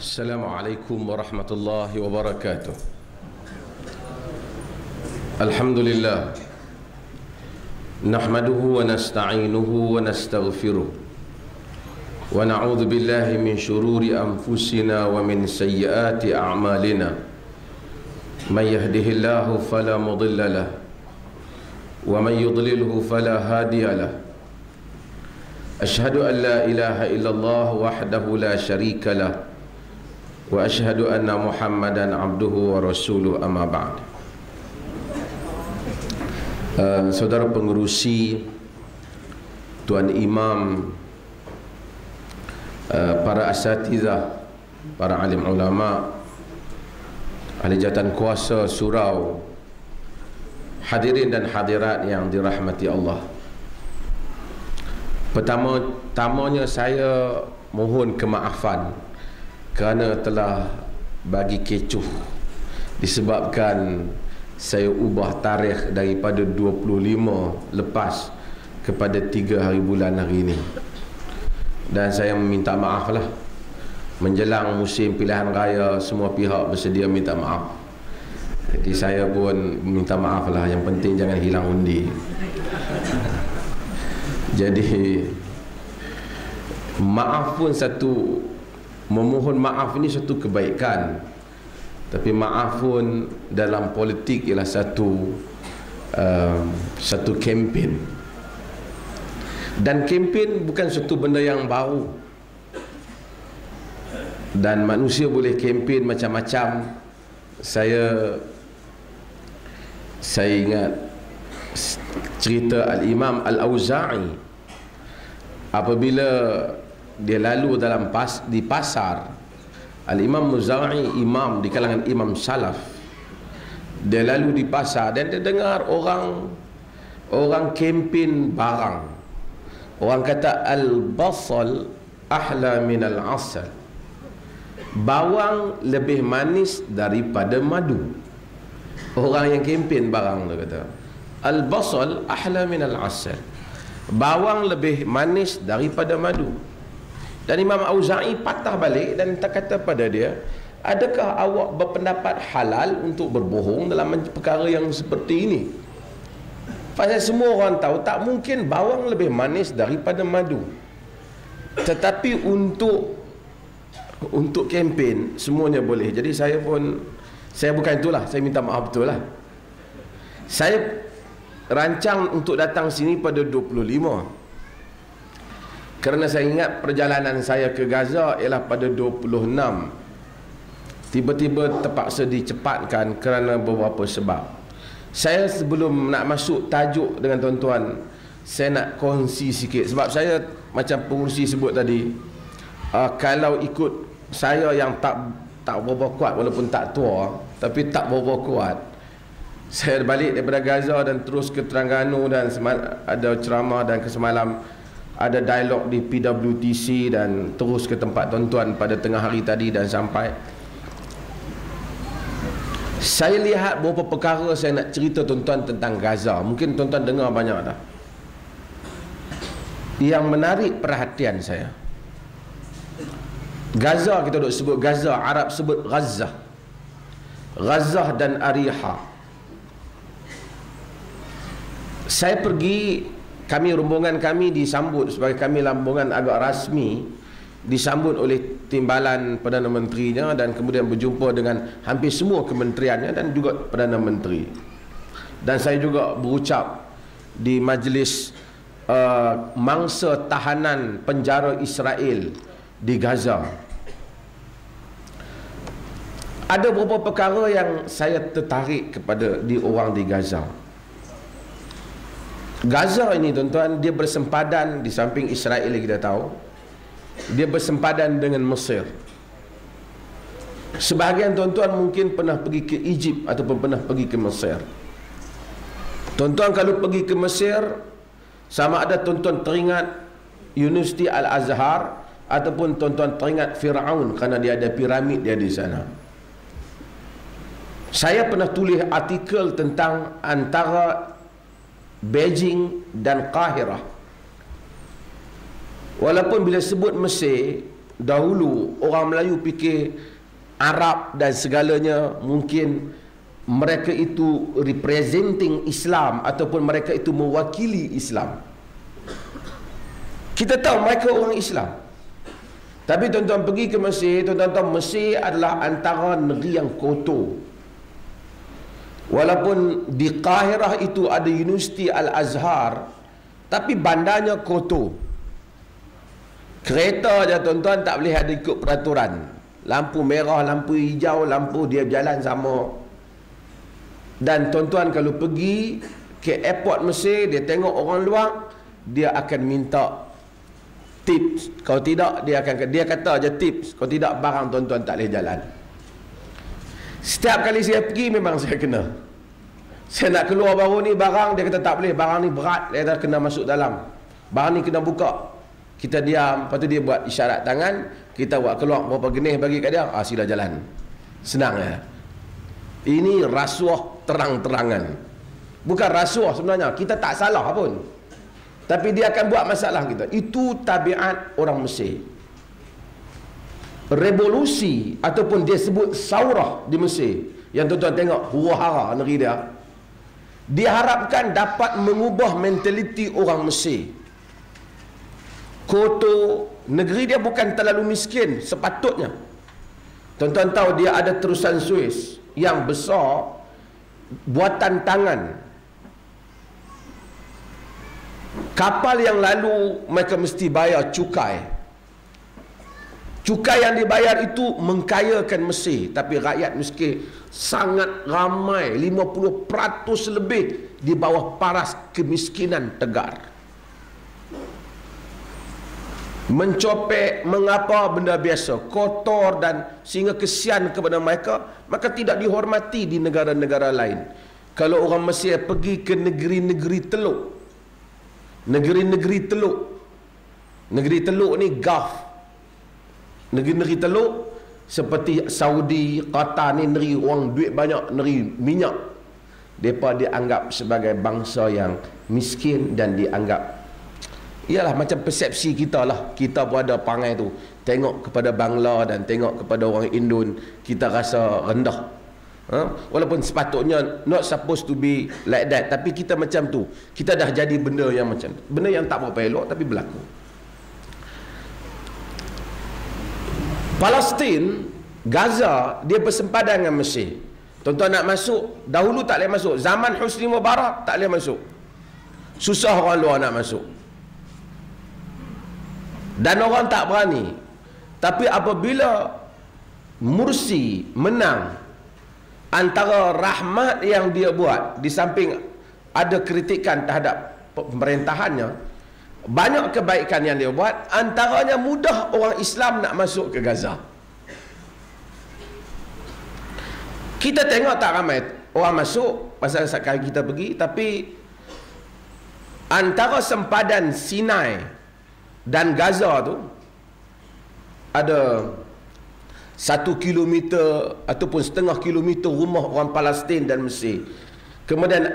Assalamualaikum warahmatullahi wabarakatuh. Alhamdulillah, nahmaduhu wa nasta'inuhu wa nastaghfiruh, wa na'udzu billahi min syururi anfusina wa min sayyiati a'malina. May yahdihillahu fala mudilla lahu wa may yudlilhu fala hadiya lahu. Ashhadu an la ilaha illallah wahdahu la syarika lahu wa ashhadu anna Muhammadan abduhu wa rasuluh, amma ba'd. Saudara pengerusi, tuan imam, para asatizah, para alim ulama, ahli jawatan kuasa surau, hadirin dan hadirat yang dirahmati Allah. Pertama-tamanya saya mohon kemaafan kerana telah bagi kecoh disebabkan saya ubah tarikh daripada 25 lepas kepada 3 hari bulan hari ini, dan saya meminta maaf lah. Menjelang musim pilihan raya, semua pihak bersedia minta maaf, jadi saya pun minta maaf lah. Yang penting jangan hilang undi. Jadi maaf pun satu, memohon maaf ini satu kebaikan, tapi maaf pun dalam politik ialah satu kempen, dan kempen bukan satu benda yang baru, dan manusia boleh kempen macam-macam. Saya ingat cerita Al-Imam Al-Auza'i apabila dia lalu di pasar. Al-Imam Auza'i imam di kalangan imam salaf. Dia lalu di pasar dan dia dengar orang kempen barang. Orang kata al-basal ahla min al-asal. Bawang lebih manis daripada madu. Orang yang kempen barang tu kata al-basal ahla min al-asal. Bawang lebih manis daripada madu. Dan Imam Auza'i patah balik dan kata pada dia, adakah awak berpendapat halal untuk berbohong dalam perkara yang seperti ini? Pasal semua orang tahu tak mungkin bawang lebih manis daripada madu. Tetapi untuk kempen semuanya boleh. Jadi saya bukan itulah, saya minta maaf betul lah. Saya rancang untuk datang sini pada 25, kerana saya ingat perjalanan saya ke Gaza ialah pada 26. Tiba-tiba terpaksa dicepatkan kerana beberapa sebab. Saya sebelum nak masuk tajuk dengan tuan-tuan, saya nak kongsi sikit. Sebab saya macam pengurusi sebut tadi, kalau ikut saya yang tak berapa kuat, walaupun tak tua tapi tak berapa kuat, saya balik daripada Gaza dan terus ke Terengganu, dan ada ceramah, dan ke semalam ada dialog di PWTC, dan terus ke tempat tuan-tuan pada tengah hari tadi dan sampai. Saya lihat beberapa perkara saya nak cerita tuan-tuan tentang Gaza. Mungkin tuan-tuan dengar banyak dah. Yang menarik perhatian saya, Gaza, kita duk sebut Gaza, Arab sebut Gaza. Gaza dan Ariha. Saya pergi, rombongan kami disambut sebagai kami rombongan agak rasmi, disambut oleh timbalan Perdana Menterinya, dan kemudian berjumpa dengan hampir semua kementeriannya dan juga Perdana Menteri. Dan saya juga berucap di majlis mangsa tahanan penjara Israel di Gaza. Ada beberapa perkara yang saya tertarik kepada di orang di Gaza. Gaza ini tuan-tuan, dia bersempadan, di samping Israel kita tahu, dia bersempadan dengan Mesir. Sebahagian tuan-tuan mungkin pernah pergi ke Egypt ataupun pernah pergi ke Mesir. Tuan-tuan kalau pergi ke Mesir, sama ada tuan-tuan teringat Universiti Al-Azhar ataupun tuan-tuan teringat Firaun kerana dia ada piramid dia di sana. Saya pernah tulis artikel tentang antara Beijing dan Kahirah. Walaupun bila sebut Mesir, dahulu orang Melayu fikir Arab dan segalanya mungkin mereka itu representing Islam ataupun mereka itu mewakili Islam. Kita tahu mereka orang Islam. Tapi tuan-tuan pergi ke Mesir, tuan-tuan tahu Mesir adalah antara negeri yang kotor. Walaupun di Kahirah itu ada Universiti Al-Azhar, tapi bandarnya kotor. Kereta je tuan-tuan tak boleh ada ikut peraturan. Lampu merah, lampu hijau, lampu dia berjalan sama. Dan tuan-tuan kalau pergi ke airport Mesir, dia tengok orang luar, dia akan minta tips. Kalau tidak, dia kata aja tips. Kalau tidak, barang tuan-tuan tak boleh jalan. Setiap kali saya pergi, memang saya kena. Saya nak keluar baru ni barang, dia kata tak boleh, barang ni berat, dia kata kena masuk dalam. Barang ni kena buka. Kita diam, lepas tu dia buat isyarat tangan, kita buat keluar berapa genih bagi kat dia, sila jalan. Senang ya. Ini rasuah terang-terangan. Bukan rasuah sebenarnya, kita tak salah pun. Tapi dia akan buat masalah kita. Itu tabiat orang Mesir. Revolusi ataupun dia sebut saurah di Mesir, yang tuan-tuan tengok huru-hara negeri dia, diharapkan dapat mengubah mentaliti orang Mesir. Kotor, negeri dia bukan terlalu miskin sepatutnya. Tuan-tuan tahu dia ada terusan Suez yang besar, buatan tangan. Kapal yang lalu mereka mesti bayar cukai. Cukai yang dibayar itu mengkayakan Mesir, tapi rakyat miskin sangat ramai, 50% lebih di bawah paras kemiskinan tegar. Mencopek, mengapa benda biasa, kotor, dan sehingga kesian kepada mereka, maka tidak dihormati di negara-negara lain. Kalau orang Mesir pergi ke negeri-negeri teluk, negeri-negeri teluk, negeri teluk ni Gulf, negeri-negeri teluk seperti Saudi, Qatar ni negeri orang duit banyak, negeri minyak, mereka dianggap sebagai bangsa yang miskin dan dianggap, ialah macam persepsi kita lah. Kita pun ada perangai tu. Tengok kepada Bangla dan tengok kepada orang Indon, kita rasa rendah. Walaupun sepatutnya not supposed to be like that, tapi kita macam tu. Kita dah jadi benda yang macam tu. Benda yang tak berapa elok tapi berlaku. Palestin, Gaza, dia bersempadan dengan Mesir. Tuan-tuan nak masuk, dahulu tak boleh masuk. Zaman Husni Mubarak tak boleh masuk. Susah orang luar nak masuk. Dan orang tak berani. Tapi apabila Mursi menang, antara rahmat yang dia buat, di samping ada kritikan terhadap pemerintahannya, banyak kebaikan yang dia buat, antaranya mudah orang Islam nak masuk ke Gaza. Kita tengok tak ramai orang masuk pasal sekali kita pergi, tapi antara sempadan Sinai dan Gaza tu ada 1 kilometer ataupun setengah kilometer rumah orang Palestin dan Mesir. Kemudian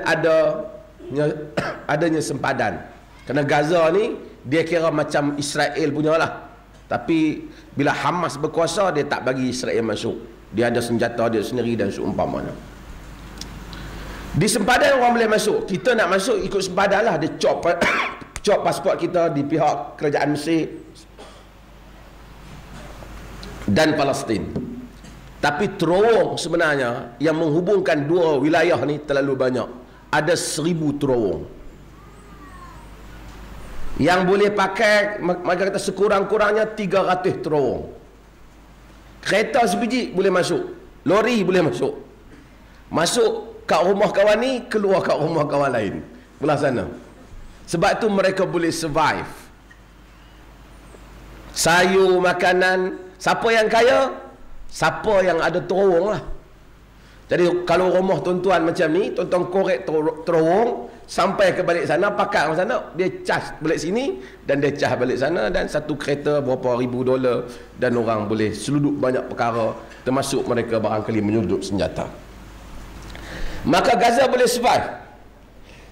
adanya sempadan. Kerana Gaza ni dia kira macam Israel punya lah. Tapi bila Hamas berkuasa, dia tak bagi Israel masuk. Dia ada senjata dia sendiri dan seumpamanya. Di sempadan orang boleh masuk. Kita nak masuk ikut sempadan lah. Dia cop pasport kita di pihak kerajaan Mesir dan Palestin. Tapi terowong sebenarnya yang menghubungkan dua wilayah ni terlalu banyak. Ada 1000 terowong yang boleh pakai, maka kata sekurang-kurangnya 300 terowong. Kereta sebiji boleh masuk, lori boleh masuk. Masuk kat rumah kawan ni, keluar kat rumah kawan lain belah sana. Sebab tu mereka boleh survive. Sayur, makanan. Siapa yang kaya? Siapa yang ada terowong lah. Jadi kalau rumah tuan-tuan macam ni, tuan-tuan korek terowong sampai ke balik sana, pakat orang sana, dia cas balik sini dan dia cas balik sana, dan satu kereta berapa ribu dolar, dan orang boleh seluduk banyak perkara, termasuk mereka barangkali menyelundup senjata. Maka Gaza boleh survive.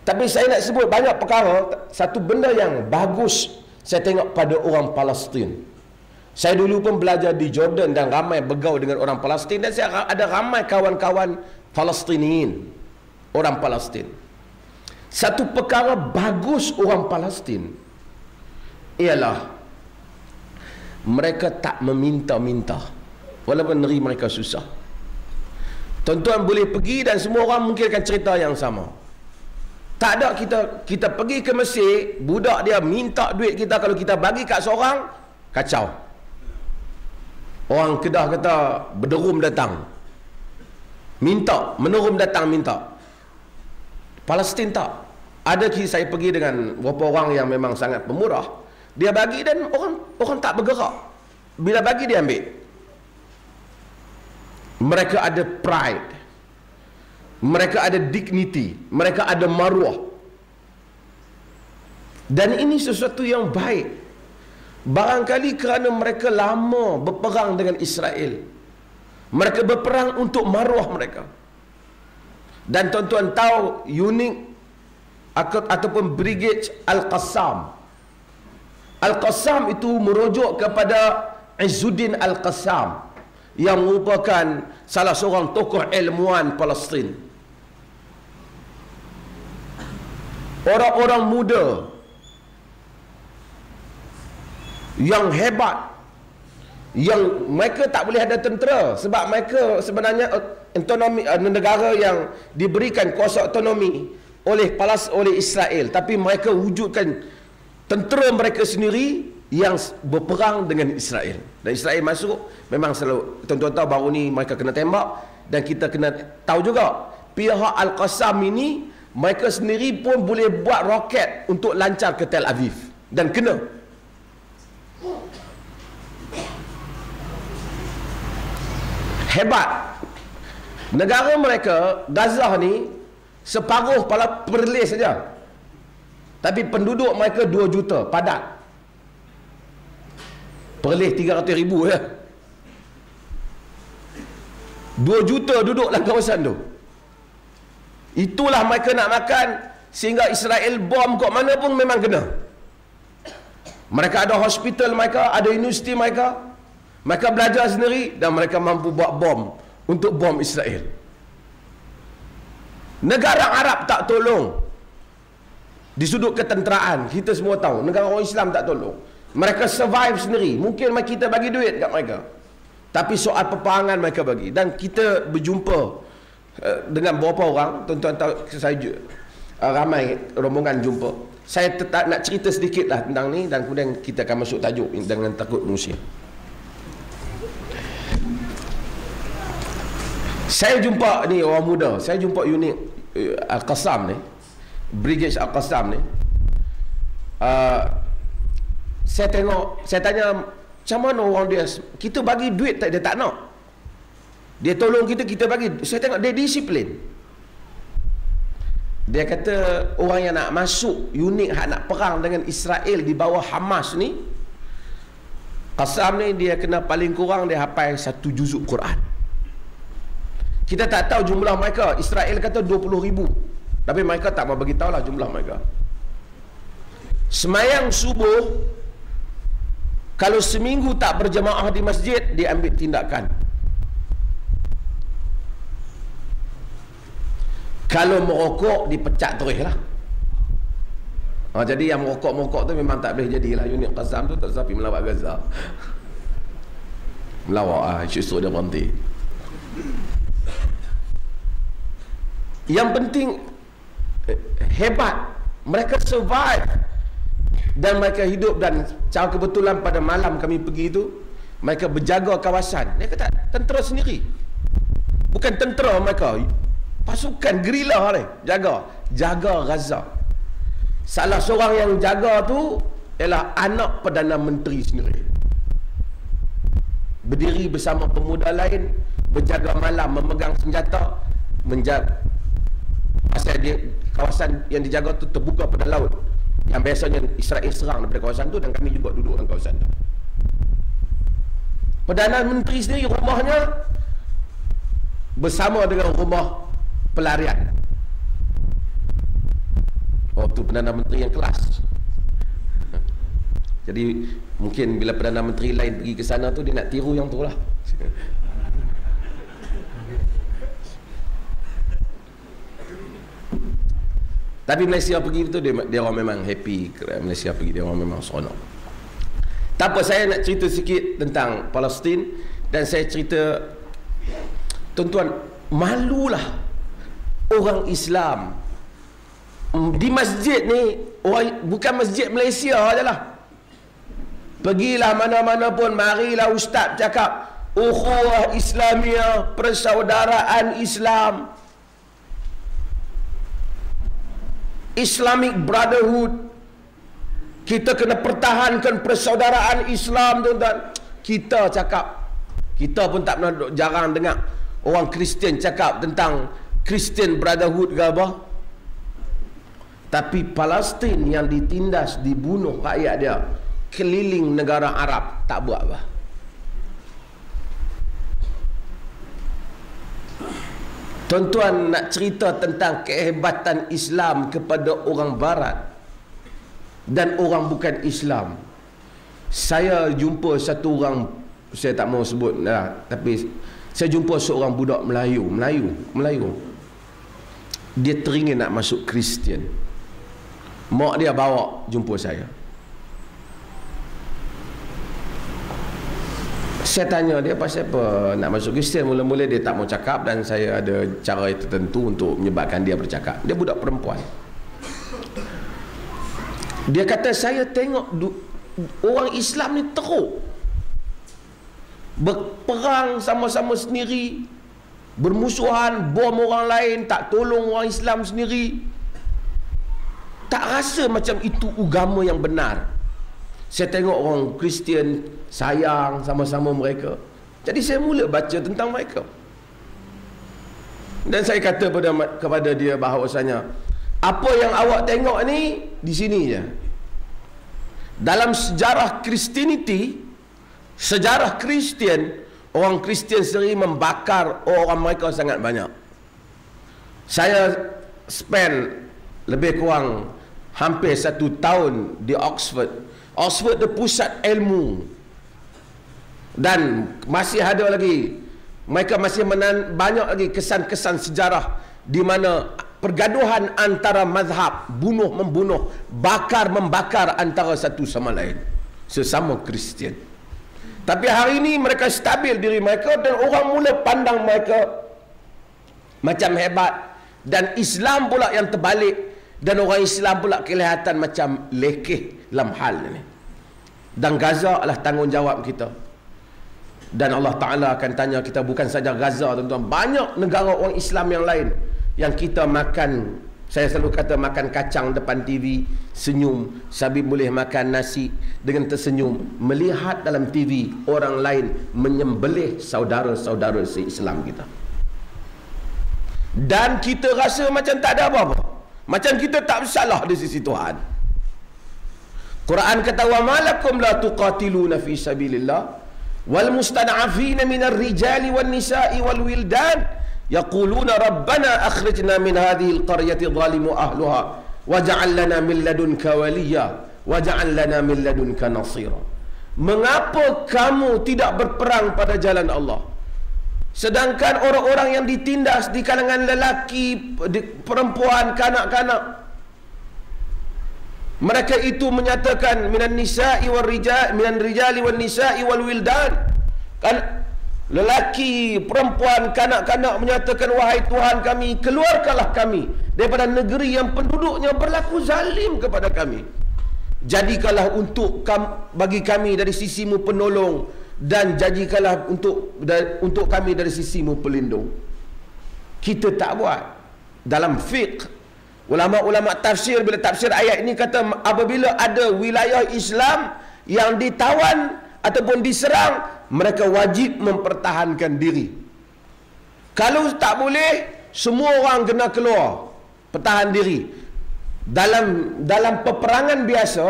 Tapi saya nak sebut banyak perkara. Satu benda yang bagus saya tengok pada orang Palestin, Saya dulu pun belajar di Jordan dan ramai bergaul dengan orang Palestin, dan saya ada ramai kawan-kawan Palestiniin, orang Palestin. Satu perkara bagus orang Palestin ialah mereka tak meminta-minta walaupun negeri mereka susah. Tuan-tuan boleh pergi dan semua orang mungkin akan cerita yang sama. Tak ada kita pergi ke Mesir, budak dia minta duit kita, kalau kita bagi kat seorang, kacau. Orang Kedah kata berderum datang, minta, menerum datang minta. Palestin tak. Ada saya pergi dengan beberapa orang yang memang sangat pemurah, dia bagi dan orang tak bergerak. Bila bagi dia ambil. Mereka ada pride, mereka ada dignity, mereka ada maruah. Dan ini sesuatu yang baik. Barangkali kerana mereka lama berperang dengan Israel, mereka berperang untuk maruah mereka. Dan tuan-tuan tahu unit ataupun Brigade Al-Qassam. Al-Qassam itu merujuk kepada Izzuddin Al-Qassam, yang merupakan salah seorang tokoh ilmuwan Palestin. Orang-orang muda yang hebat, yang mereka tak boleh ada tentera, sebab mereka sebenarnya autonomi, negara yang diberikan kuasa autonomi oleh Israel, tapi mereka wujudkan tentera mereka sendiri yang berperang dengan Israel. Dan Israel masuk, memang selalu tuan-tuan tahu baru ni mereka kena tembak. Dan kita kena tahu juga pihak Al-Qassam ini, mereka sendiri pun boleh buat roket untuk lancar ke Tel Aviv, dan kena. Hebat. Negara mereka Gaza ni separuh Perlis saja, tapi penduduk mereka 2 juta padat. Perlis 300,000 ya. 2 juta duduk dalam kawasan tu. Itulah mereka nak makan, sehingga Israel bom kat mana pun memang kena. Mereka ada hospital mereka, ada universiti mereka. Mereka belajar sendiri dan mereka mampu buat bom untuk bom Israel. Negara Arab tak tolong. Di sudut ketenteraan, kita semua tahu negara orang Islam tak tolong. Mereka survive sendiri. Mungkin kita bagi duit kat mereka, tapi soal peperangan mereka bagi. Dan kita berjumpa dengan beberapa orang, tuan-tuan tahu, saya ramai rombongan jumpa. Saya nak cerita sedikit lah tentang ni, dan kemudian kita akan masuk tajuk dengan takut manusia. Saya jumpa ni orang muda, saya jumpa unit Al-Qassam ni, Brigade Al-Qassam ni. Saya tengok, saya tanya macam mana orang dia, kita bagi duit tak, dia tak nak. Dia tolong kita, kita bagi. Saya tengok dia disiplin. Dia kata orang yang nak masuk unit nak perang dengan Israel di bawah Hamas ni, Qassam ni, dia kena paling kurang dia hafal 1 juzuk Quran. Kita tak tahu jumlah mereka. Israel kata 20,000, tapi mereka tak mau bagi tahulah jumlah mereka. Semayang subuh, kalau seminggu tak berjemaah di masjid, dia ambil tindakan. Kalau merokok, dipecat terus lah. Jadi yang merokok-merokok tu memang tak boleh jadilah unit Qassam tu, tak sampai melawat Gaza. Melawat justru dia berhenti. Yang penting hebat, mereka survive dan mereka hidup. Dan cara kebetulan pada malam kami pergi tu, mereka berjaga kawasan. Dia kata tentera sendiri, bukan tentera mereka, pasukan gerila ni jaga Gaza. Salah seorang yang jaga tu ialah anak Perdana Menteri sendiri, berdiri bersama pemuda lain, berjaga malam, memegang senjata, menjaga. Pasal dia, kawasan yang dijaga tu terbuka pada laut, yang biasanya Israel serang daripada kawasan tu, dan kami juga duduk dalam kawasan tu. Perdana Menteri sendiri rumahnya bersama dengan rumah pelarian. Oh, tu Perdana Menteri yang kelas. Jadi mungkin bila Perdana Menteri lain pergi ke sana tu, dia nak tiru yang tu lah. Tapi Malaysia pergi tu, dia orang memang happy. Malaysia pergi, dia orang memang seronok. Tak apa, saya nak cerita sikit tentang Palestin. Dan saya cerita, tuan-tuan, malulah orang Islam di masjid ni, bukan masjid Malaysia je lah. Pergilah mana-mana pun, marilah ustaz cakap ukhuwah Islamiyah, persaudaraan Islam, Islamic Brotherhood. Kita kena pertahankan persaudaraan Islam, tuan-tuan. Kita cakap, kita pun tak pernah jarang dengar orang Kristian cakap tentang Christian Brotherhood ke apa. Tapi Palestin yang ditindas, dibunuh rakyat dia keliling negara Arab, tak buat apa. Tuan-tuan, nak cerita tentang kehebatan Islam kepada orang Barat dan orang bukan Islam. Saya jumpa satu orang, saya tak mau sebut lah, tapi saya jumpa seorang budak Melayu. Dia teringin nak masuk Kristian. Mak dia bawa jumpa saya. Saya tanya dia pasal apa nak masuk Kristian. Mula-mula dia tak mau cakap, dan saya ada cara tertentu untuk menyebabkan dia bercakap. Dia budak perempuan. Dia kata, saya tengok orang Islam ni teruk, berperang sama-sama sendiri, bermusuhan, bom orang lain, tak tolong orang Islam sendiri. Tak rasa macam itu agama yang benar. Saya tengok orang Kristian sayang sama-sama mereka. Jadi saya mula baca tentang mereka. Dan saya kata kepada dia bahawasanya, apa yang awak tengok ni di sini je. Dalam sejarah Christianity, sejarah Kristian, orang Kristian sendiri membakar orang mereka sangat banyak. Saya spend lebih kurang hampir 1 tahun di Oxford. Oxford itu pusat ilmu, dan masih ada lagi, mereka masih banyak lagi kesan-kesan sejarah di mana pergaduhan antara mazhab, bunuh-membunuh, bakar-membakar antara satu sama lain, sesama Kristian. Tapi hari ini mereka stabil diri mereka, dan orang mula pandang mereka macam hebat, dan Islam pula yang terbalik, dan orang Islam pula kelihatan macam lekeh dalam hal ini. Dan Gaza adalah tanggungjawab kita, dan Allah Ta'ala akan tanya kita. Bukan saja Gaza, tuan-tuan, banyak negara orang Islam yang lain yang kita makan. Saya selalu kata, makan kacang depan TV, senyum, sambil boleh makan nasi dengan tersenyum, melihat dalam TV orang lain menyembelih saudara-saudara se-Islam kita, dan kita rasa macam tak ada apa-apa, macam kita tak bersalah di sisi Tuhan. Quran kata, wa malakum la tuqatiluna fi sabilillah wal mustad'afina minar rijali wan nisa'i wal wildan yaquluna rabbana akhrijna min hadhihi alqaryati zalimu ahluha waj'al lana min ladunka waliya waj'al lana min ladunka nasira. Mengapa kamu tidak berperang pada jalan Allah, sedangkan orang-orang yang ditindas di kalangan lelaki, perempuan, kanak-kanak, mereka itu menyatakan minan nisa'i wal rijal, minan rijali wan nisa'i wal wildan, kan lelaki, perempuan, kanak-kanak menyatakan, wahai Tuhan kami, keluarkanlah kami daripada negeri yang penduduknya berlaku zalim kepada kami. Jadikanlah bagi kami dari sisimu penolong, dan jadikanlah untuk kami dari sisimu pelindung. Kita tak buat. Dalam fiqh, ulama-ulama tafsir, bila tafsir ayat ini kata, apabila ada wilayah Islam yang ditawan ataupun diserang, mereka wajib mempertahankan diri. Kalau tak boleh, semua orang kena keluar, pertahan diri. Dalam peperangan biasa,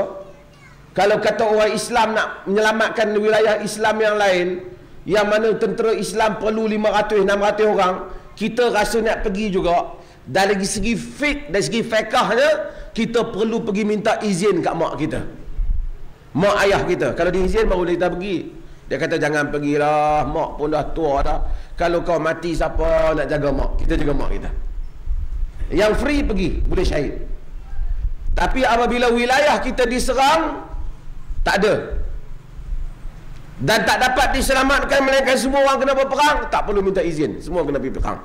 kalau kata orang Islam nak menyelamatkan wilayah Islam yang lain, yang mana tentera Islam perlu 500-600 orang, kita rasa nak pergi juga. Dari segi fiqh, dari segi fiqahnya, kita perlu pergi minta izin kat mak kita. mak ayah kita. Kalau diizin baru kita pergi. Dia kata jangan pergilah, mak pun dah tua dah. Kalau kau mati siapa nak jaga mak? Kita jaga mak kita. Yang free pergi, boleh syahid. Tapi apabila wilayah kita diserang, tak ada. Dan tak dapat diselamatkan melainkan semua orang kena berperang, tak perlu minta izin, semua kena pergi perang.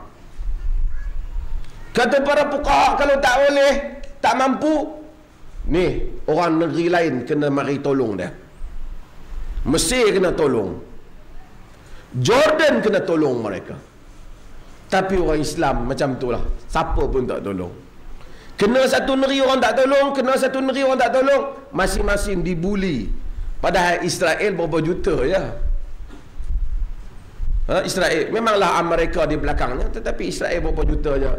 Kata para fuqaha, kalau tak boleh, tak mampu, ni orang negeri lain kena mari tolong dia. Mesir kena tolong, Jordan kena tolong mereka. Tapi orang Islam macam tu lah, siapa pun tak tolong. Kena satu negeri orang tak tolong, kena satu negeri orang tak tolong, masing-masing dibuli. Padahal Israel berapa juta je. Israel memanglah Amerika di belakangnya, tetapi Israel berapa juta je.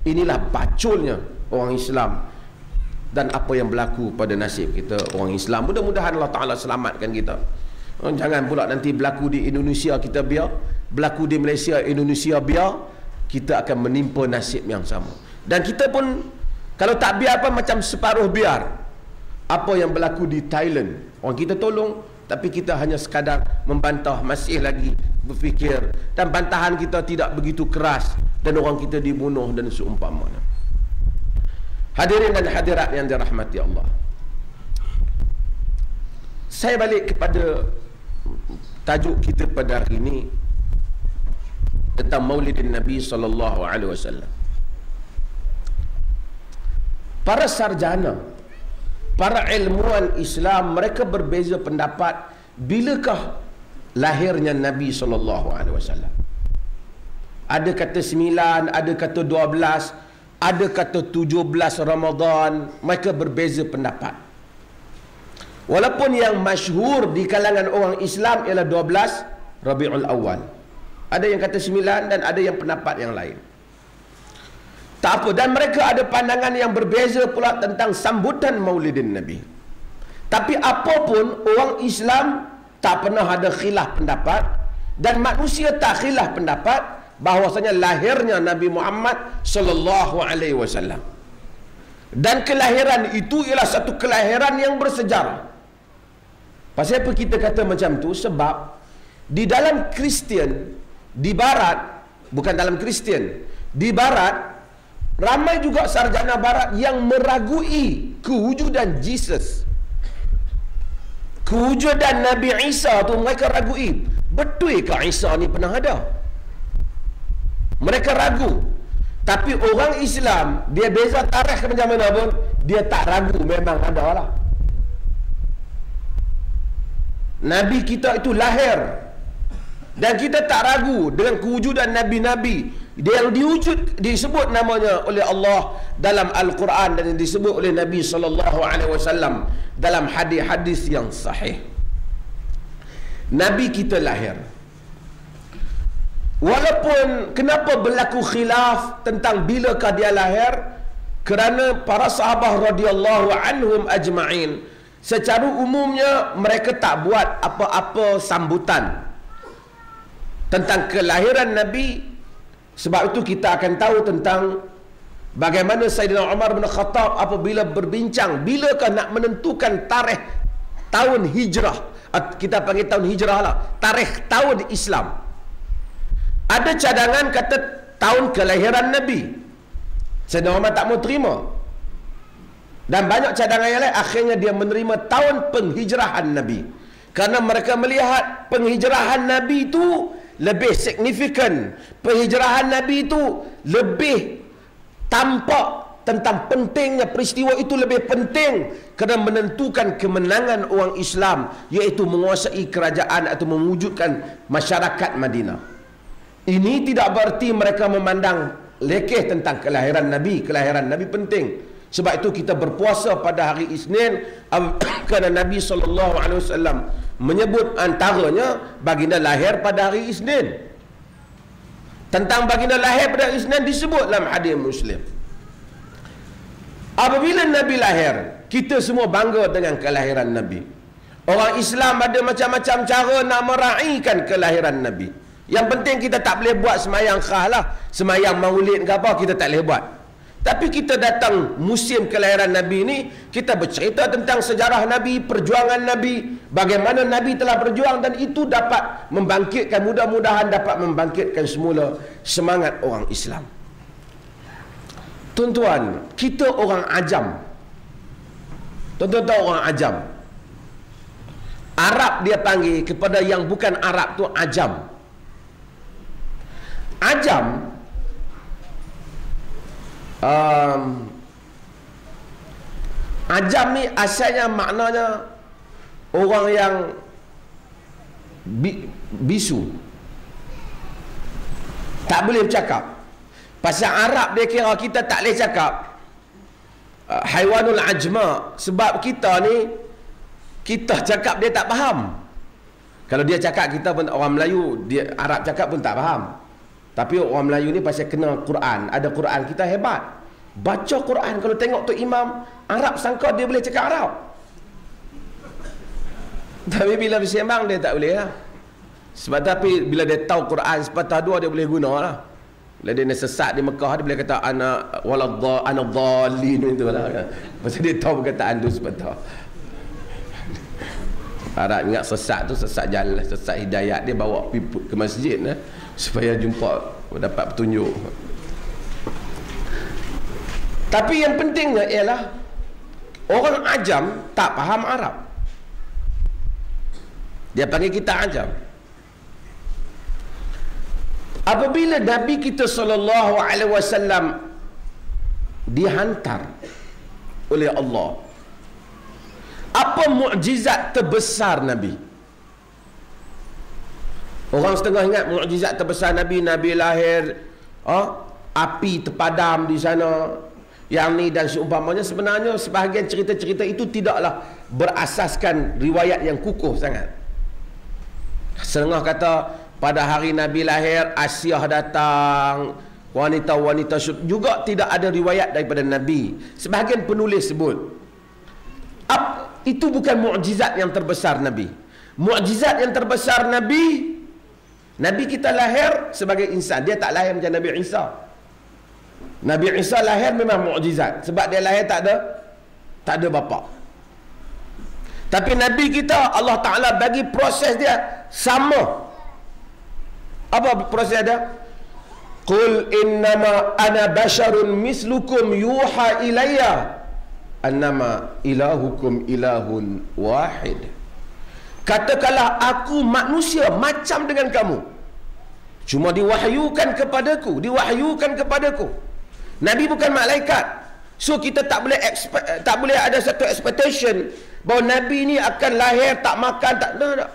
Inilah baculnya orang Islam dan apa yang berlaku pada nasib kita orang Islam. Mudah-mudahan Allah Ta'ala selamatkan kita. Jangan pula nanti berlaku di Indonesia kita biar, berlaku di Malaysia, Indonesia biar, kita akan menimpa nasib yang sama. Dan kita pun kalau tak biar apa, macam separuh biar apa yang berlaku di Thailand. Orang kita tolong, tapi kita hanya sekadar membantah, masih lagi berfikir, dan bantahan kita tidak begitu keras, dan orang kita dibunuh dan seumpamanya. Hadirin dan hadirat yang dirahmati Allah, saya balik kepada tajuk kita pada hari ini tentang Maulidin Nabi SAW. Para sarjana, para ilmuwan Islam, mereka berbeza pendapat bilakah lahirnya Nabi SAW. Ada kata 9, ada kata 12, ada kata 17 Ramadan. Mereka berbeza pendapat. Walaupun yang masyhur di kalangan orang Islam ialah 12 Rabiul Awal. Ada yang kata 9 dan ada yang pendapat yang lain. Tak apa, dan mereka ada pandangan yang berbeza pula tentang sambutan Maulidin Nabi. Tapi apapun, orang Islam tak pernah ada khilaf pendapat, dan manusia tak khilaf pendapat bahawasanya lahirnya Nabi Muhammad sallallahu alaihi wasallam. Dan kelahiran itu ialah satu kelahiran yang bersejarah. Pasal apa kita kata macam tu? Sebab di dalam Kristian, di Barat, bukan dalam Kristian, di Barat, ramai juga sarjana Barat yang meragui kewujudan Jesus, kewujudan Nabi Isa tu. Mereka ragui, betulkah Isa ni pernah ada? Mereka ragu. Tapi orang Islam, dia beza tarikh macam mana pun, dia tak ragu, memang ada lah. Nabi kita itu lahir, dan kita tak ragu dengan kewujudan Nabi-Nabi. Dia yang disebut namanya oleh Allah dalam Al-Quran, dan yang disebut oleh Nabi SAW dalam hadis-hadis yang sahih. Nabi kita lahir. Walaupun kenapa berlaku khilaf tentang bilakah dia lahir, kerana para sahabat radhiyallahu anhum ajma'in secara umumnya mereka tak buat apa-apa sambutan tentang kelahiran Nabi. Sebab itu kita akan tahu tentang bagaimana Sayyidina Umar bin Khattab apabila berbincang bilakah nak menentukan tarikh tahun hijrah, kita panggil tahun hijrah lah, tarikh tahun Islam. Ada cadangan kata tahun kelahiran Nabi. Sayyidina Umar tak mau terima, dan banyak cadangan yang lain. Akhirnya dia menerima tahun penghijrahan Nabi, kerana mereka melihat penghijrahan Nabi itu lebih signifikan. Penghijrahan Nabi itu lebih tampak tentang pentingnya peristiwa itu, lebih penting kerana menentukan kemenangan orang Islam, iaitu menguasai kerajaan atau mewujudkan masyarakat Madinah. Ini tidak berarti mereka memandang lekeh tentang kelahiran Nabi. Kelahiran Nabi penting. Sebab itu kita berpuasa pada hari Isnin, kerana Nabi SAW menyebut antaranya baginda lahir pada hari Isnin. Tentang baginda lahir pada hari Isnin disebut dalam hadis Muslim. Apabila Nabi lahir, kita semua bangga dengan kelahiran Nabi. Orang Islam ada macam-macam cara nak meraihkan kelahiran Nabi. Yang penting kita tak boleh buat semayang khas lah, semayang maulid ke apa, kita tak boleh buat. Tapi kita datang musim kelahiran Nabi ni, kita bercerita tentang sejarah Nabi, perjuangan Nabi, bagaimana Nabi telah berjuang, dan itu dapat membangkitkan, mudah-mudahan dapat membangkitkan semula semangat orang Islam. Tuan-tuan, kita orang ajam. Tuan-tuan tahu orang ajam? Arab dia panggil kepada yang bukan Arab tu ajam. Ajam ajam ni asalnya maknanya orang yang bisu, tak boleh bercakap. Pasal Arab dia kira kita tak boleh cakap, haiwanul ajma, sebab kita ni, kita cakap dia tak faham. Kalau dia cakap, kita pun orang Melayu, dia Arab cakap pun tak faham. Tapi orang Melayu ni pasal kena Quran, ada Quran, kita hebat. Baca Quran, kalau tengok tu imam Arab, sangka dia boleh cakap Arab. Tapi bila bersembang dia tak boleh lah. Sebab tapi bila dia tahu Quran sepatah dua, dia boleh guna lah. Bila dia sesat di Mekah, dia boleh kata ana dhalin, itu lah. Pasal dia tahu perkataan tu sepatah. Arab ingat sesat tu sesat jalan, sesat hidayat, dia bawa pergi ke masjid supaya jumpa, dapat petunjuk. Tapi yang pentingnya ialah orang ajam tak faham Arab, dia panggil kita ajam. Apabila Nabi kita SAW dihantar oleh Allah, apa mukjizat terbesar Nabi? Orang setengah ingat mukjizat terbesar Nabi, Nabi lahir, api terpadam di sana, yang ni dan seumpamanya. Sebenarnya sebahagian cerita-cerita itu tidaklah berasaskan riwayat yang kukuh sangat. Setengah kata pada hari Nabi lahir, Asyah datang, wanita-wanita juga tidak ada riwayat daripada Nabi. Sebahagian penulis sebut itu bukan mukjizat yang terbesar Nabi. Mukjizat yang terbesar Nabi, Nabi kita lahir sebagai insan. Dia tak lahir macam Nabi Isa. Nabi Isa lahir memang mukjizat, sebab dia lahir tak ada bapa. Tapi Nabi kita, Allah Ta'ala bagi proses dia sama. Apa proses dia? Qul innama ana basharun mislukum yuha ilayya annama ilahukum ilahun wahid. Katakanlah aku manusia macam dengan kamu, cuma diwahyukan kepadaku. Nabi bukan malaikat. So kita tak boleh ada satu expectation bahawa Nabi ni akan lahir tak makan, tak.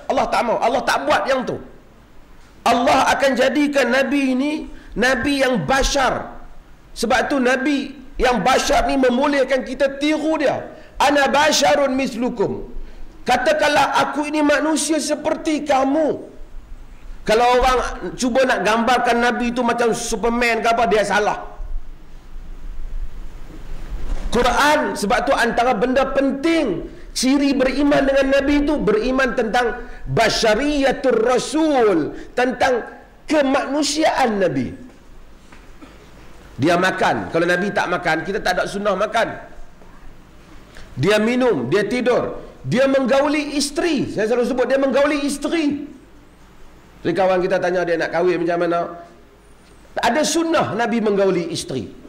Allah tak mau. Allah tak buat yang tu. Allah akan jadikan Nabi ini Nabi yang bashar. Sebab tu Nabi yang bashar ni memulihkan kita tiru dia. Ana basharun mislukum. Katakanlah aku ini manusia seperti kamu. Kalau orang cuba nak gambarkan Nabi itu macam Superman ke apa, dia salah. Quran, sebab tu antara benda penting ciri beriman dengan Nabi itu, beriman tentang basyariyatul Rasul, tentang kemanusiaan Nabi. Dia makan, kalau Nabi tak makan, kita tak ada sunnah makan. Dia minum, dia tidur, dia menggauli isteri. Saya selalu sebut dia menggauli isteri. Jadi kawan kita tanya dia nak kahwin macam mana, ada sunnah Nabi menggauli isteri.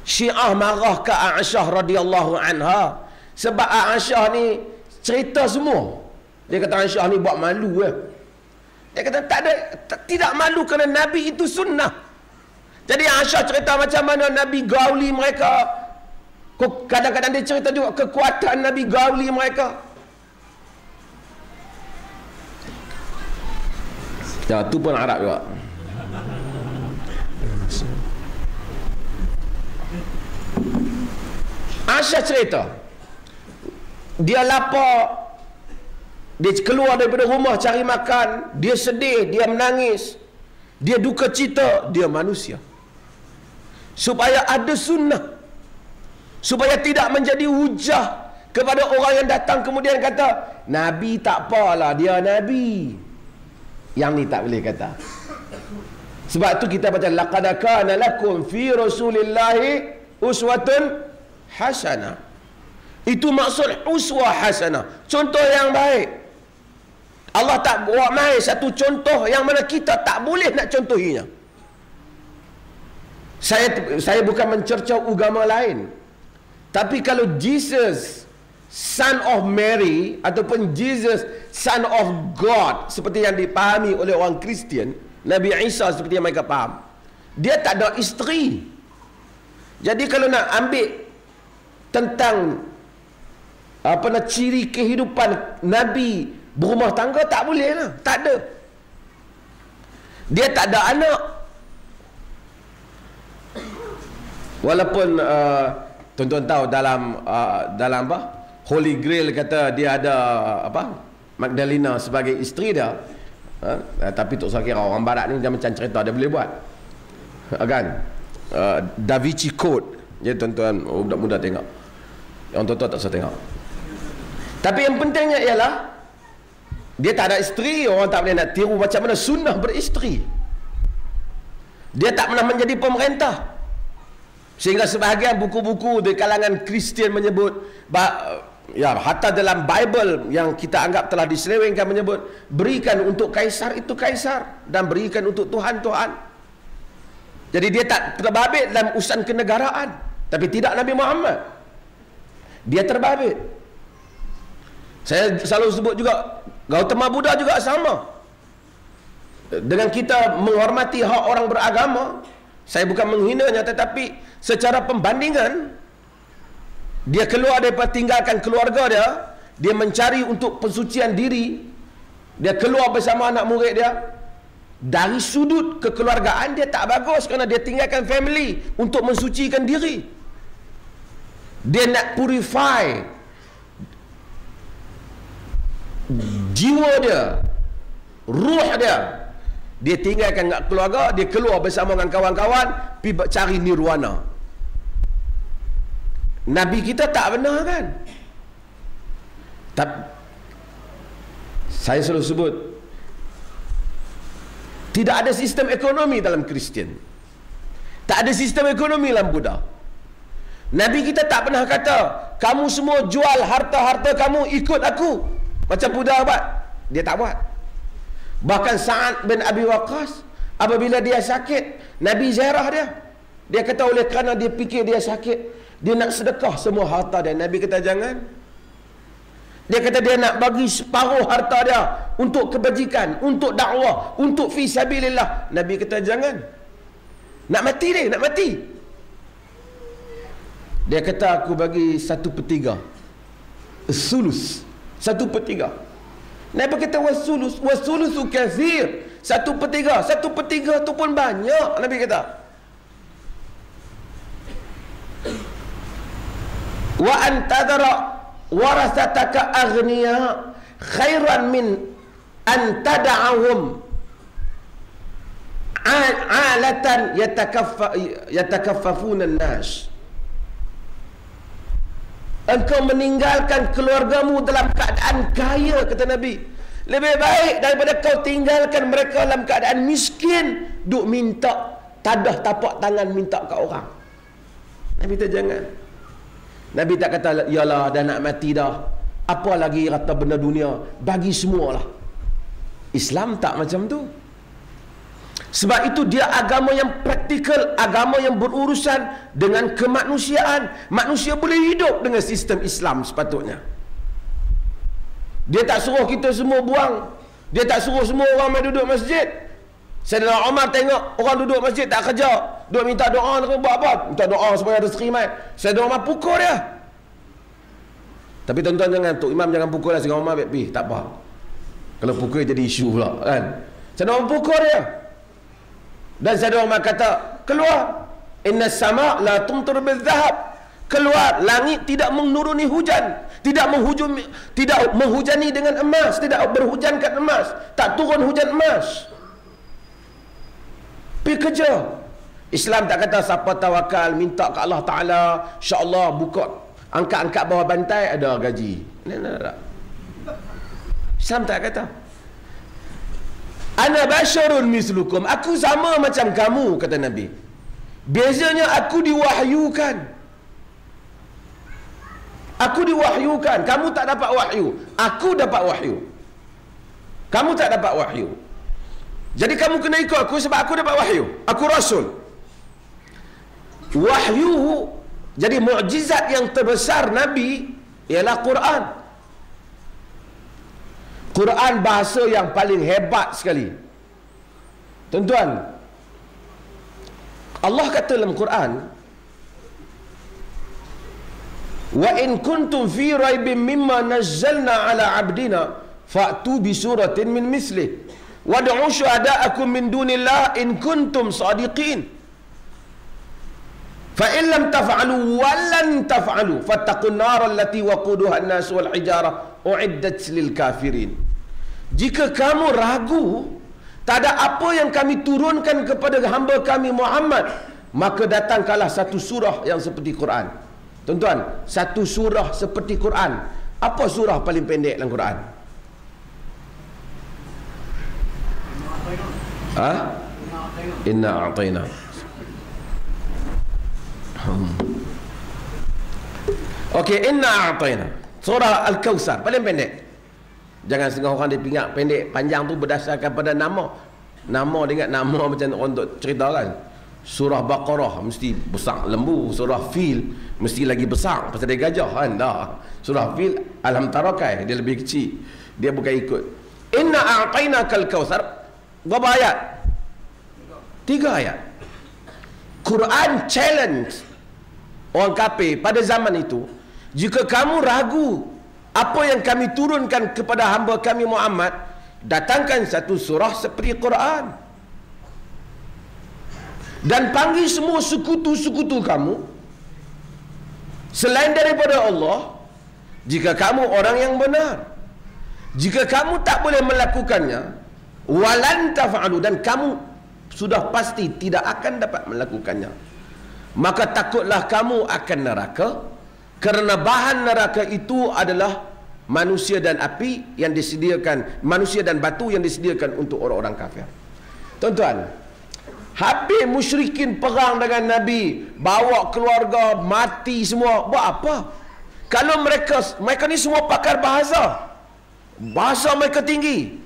Syiah marah ke Aisyah radhiyallahu anha sebab Aisyah ni cerita semua. Dia kata Aisyah ni buat malu . Dia kata tidak malu kerana Nabi itu sunnah. Jadi Aisyah cerita macam mana Nabi gauli mereka. Kadang-kadang dia cerita juga kekuatan Nabi gauli mereka. Ya, tu pun Arab juga. Aisyah cerita, dia lapar, dia keluar daripada rumah cari makan, dia sedih, dia menangis, dia duka cita, dia manusia. Supaya ada sunnah, supaya tidak menjadi hujah kepada orang yang datang kemudian kata Nabi tak apalah, dia Nabi. Yang ni tak boleh kata. Sebab tu kita baca laqad kana lakum fi rasulillahi uswatun hasanah. Itu maksud uswah hasanah, contoh yang baik. Allah tak buat mai satu contoh yang mana kita tak boleh nak contohinya. Saya bukan mencercau agama lain, tapi kalau Jesus Son of Mary ataupun Jesus Son of God seperti yang dipahami oleh orang Kristian, Nabi Isa seperti yang mereka faham, dia tak ada isteri. Jadi kalau nak ambil tentang ciri kehidupan Nabi berumah tangga, tak boleh lah, tak ada. Dia tak ada anak. Walaupun tuan-tuan tahu dalam apa, Holy Grail kata dia ada apa, Magdalena sebagai isteri dia, tapi tak usah kira, orang barat ni macam cerita dia boleh buat, kan? Da Vinci Code. Jadi tuan-tuan, budak-budak tengok, yang tuan-tuan tak usah tengok. Tapi yang pentingnya ialah dia tak ada isteri. Orang tak boleh nak tiru macam mana sunnah beristeri. Dia tak pernah menjadi pemerintah, sehingga sebahagian buku-buku di kalangan Kristian menyebut, ya, hatta dalam Bible yang kita anggap telah diselewengkan menyebut, berikan untuk kaisar itu kaisar dan berikan untuk Tuhan Tuhan. Jadi dia tak terbabit dalam urusan kenegaraan. Tapi tidak Nabi Muhammad, dia terbabit. Saya selalu sebut juga, Gautama Buddha juga sama. Dengan kita menghormati hak orang beragama, saya bukan menghinanya, tetapi secara pembandingan, dia keluar daripada tinggalkan keluarga dia, dia mencari untuk pensucian diri, dia keluar bersama anak murid dia. Dari sudut kekeluargaan dia tak bagus, kerana dia tinggalkan family untuk mensucikan diri. Dia nak purify jiwa dia, ruh dia. Dia tinggalkan keluarga, dia keluar bersama dengan kawan-kawan pergi cari nirwana. Nabi kita tak benar, kan? Tapi saya selalu sebut, tidak ada sistem ekonomi dalam Kristian, tak ada sistem ekonomi dalam Buddha. Nabi kita tak pernah kata, kamu semua jual harta-harta kamu, ikut aku, macam Buddha buat. Dia tak buat. Bahkan Sa'ad bin Abi Waqqas, apabila dia sakit, Nabi ziarah dia. Dia kata oleh kerana dia fikir dia sakit, dia nak sedekah semua harta dia. Nabi kata jangan. Dia kata dia nak bagi separuh harta dia untuk kebajikan, untuk dakwah, untuk fi sabilillah. Nabi kata jangan. Nak mati dia, nak mati. Dia kata aku bagi 1/3, sulus, 1/3. Nabi kata wasulusu kathir, 1/3, 1/3 tu pun banyak. Nabi kata wa antadara warasataka aghniya khairan min an tada'ahum alatan yatakaffafuna an-nas. Engkau meninggalkan keluargamu dalam keadaan kaya, kata Nabi, lebih baik daripada kau tinggalkan mereka dalam keadaan miskin, duk minta, tadah tapak tangan minta ke orang. Nabi kata jangan. Nabi tak kata yalah dah nak mati dah, apa lagi rata benda dunia, bagi semualah. Islam tak macam tu. Sebab itu dia agama yang praktikal, agama yang berurusan dengan kemanusiaan. Manusia boleh hidup dengan sistem Islam sepatutnya. Dia tak suruh kita semua buang, dia tak suruh semua orang main duduk masjid. Sayyidina Umar tengok orang duduk masjid tak kerja, duduk minta doa, buat apa? Minta doa supaya ada serimat. Sayyidina Umar pukul dia. Tapi tuan-tuan jangan, Tok Imam jangan pukul lah Sayyidina Umar, tak apa. Kalau pukul jadi isu pula, kan? Sayyidina Umar pukul dia. Dan Sayyidina Umar kata, keluar. Inna sama la tumtur bil zahab. Keluar, langit tidak menuruni hujan, tidak menghujani dengan emas, tidak berhujankan emas, tak turun hujan emas. Pergi kerja. Islam tak kata siapa tawakal minta ke Allah Ta'ala, insya-Allah buka, angkat-angkat bawah bantai ada gaji. Tak. Islam tak kata. Ana basyarun mislukum, aku sama macam kamu, kata Nabi. Bezanya aku diwahyukan. Aku diwahyukan, kamu tak dapat wahyu. Aku dapat wahyu. Kamu tak dapat wahyu. Jadi kamu kena ikut aku sebab aku dapat wahyu. Aku rasul. Wahyu, jadi mukjizat yang terbesar Nabi ialah Quran. Quran bahasa yang paling hebat sekali. Tuan-tuan, Allah kata dalam Quran, wa in kuntum fi raibin mimma nazzalna ala abdina fa'tu bi suratin min mislih wad'u syuhada'akum min dunillah in kuntum sadiqin fa in lam taf'alu wa lan taf'alu fattaqun nar allati waquduha an-nas wal hijarah uiddat lil kafirin. Jika kamu ragu tak ada apa yang kami turunkan kepada hamba kami Muhammad, maka datangkanlah satu surah yang seperti Quran. Tuan-tuan, satu surah seperti Quran. Apa surah paling pendek dalam Quran? Inna a'tayna. Okey, inna a'tayna. Surah Al-Kautsar paling pendek. Jangan setengah orang dia ingat pendek panjang tu berdasarkan pada nama. Nama dia ingat nama macam orang untuk cerita kan. Surah Baqarah mesti besar lembu, surah Fil mesti lagi besar pasal dia gajah kan. Dah. Surah Fil Alam Tarakai dia lebih kecil. Dia bukan ikut. Inna a'tainakal kautsar. Berapa ayat? 3 ayat. Quran challenge orang kafir pada zaman itu, jika kamu ragu apa yang kami turunkan kepada hamba kami Muhammad, datangkan satu surah seperti Quran. Dan panggil semua sekutu-sekutu kamu selain daripada Allah, jika kamu orang yang benar. Jika kamu tak boleh melakukannya, walan taf'alu, dan kamu sudah pasti tidak akan dapat melakukannya, maka takutlah kamu akan neraka, kerana bahan neraka itu adalah manusia dan api yang disediakan, manusia dan batu yang disediakan untuk orang-orang kafir. Tuan-tuan, habis musyrikin perang dengan Nabi, bawa keluarga mati semua, buat apa? Kalau mereka ni semua pakar bahasa mereka tinggi,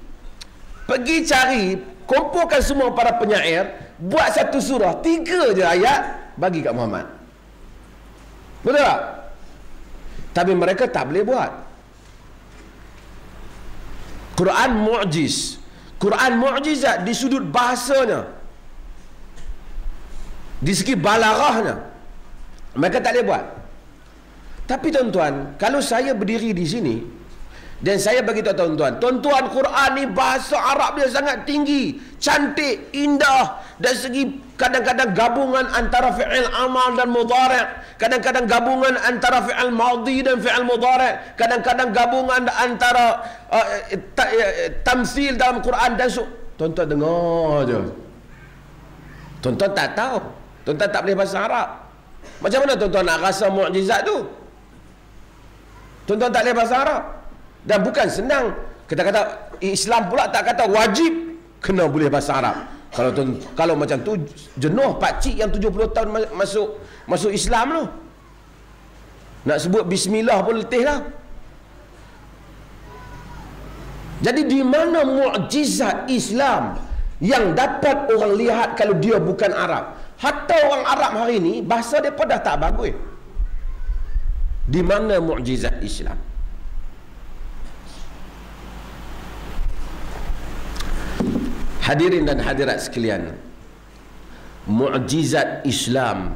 pergi cari, kumpulkan semua para penyair, buat satu surah 3 je ayat, bagi kat Muhammad. Betul tak? Tapi mereka tak boleh buat. Quran mu'jiz, Quran mu'jizat di sudut bahasanya, di segi balaghahnya, mereka tak boleh buat. Tapi tuan-tuan, kalau saya berdiri di sini dan saya bagi tahu tuan-tuan, Quran ni bahasa Arab dia sangat tinggi, cantik, indah, dari segi kadang-kadang gabungan antara fi'il amal dan mudhari', kadang-kadang gabungan antara fi'il madhi dan fi'il mudhari', kadang-kadang gabungan antara tamsil dalam Quran dan tuan-tuan dengar je. Tuan-tuan tak tahu, tuan-tuan tak boleh bahasa Arab, macam mana tuan-tuan nak rasa mukjizat tu? Tuan-tuan tak boleh bahasa Arab. Dan bukan senang. Kita kata Islam pula tak kata wajib kena boleh bahasa Arab. Kalau macam tu jenuh pakcik yang 70 tahun masuk Islam tu. Nak sebut bismillah pun letih lah. Jadi di mana mukjizat Islam yang dapat orang lihat kalau dia bukan Arab? Hatta orang Arab hari ni bahasa dia pun dah tak bagus. Di mana mukjizat Islam? Hadirin dan hadirat sekalian, mukjizat Islam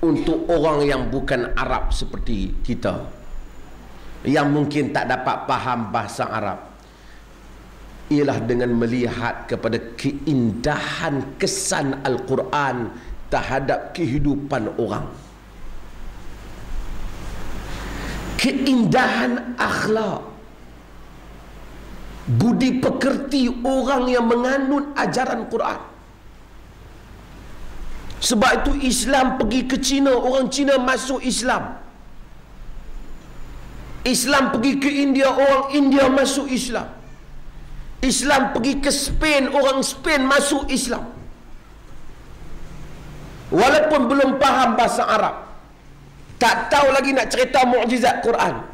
untuk orang yang bukan Arab seperti kita, yang mungkin tak dapat faham bahasa Arab, ialah dengan melihat kepada keindahan kesan Al-Quran terhadap kehidupan orang, keindahan akhlak, budi pekerti orang yang menganut ajaran Quran. Sebab itu Islam pergi ke China, orang China masuk Islam. Islam pergi ke India, orang India masuk Islam. Islam pergi ke Spain, orang Spain masuk Islam. Walaupun belum faham bahasa Arab, tak tahu lagi nak cerita mukjizat Quran,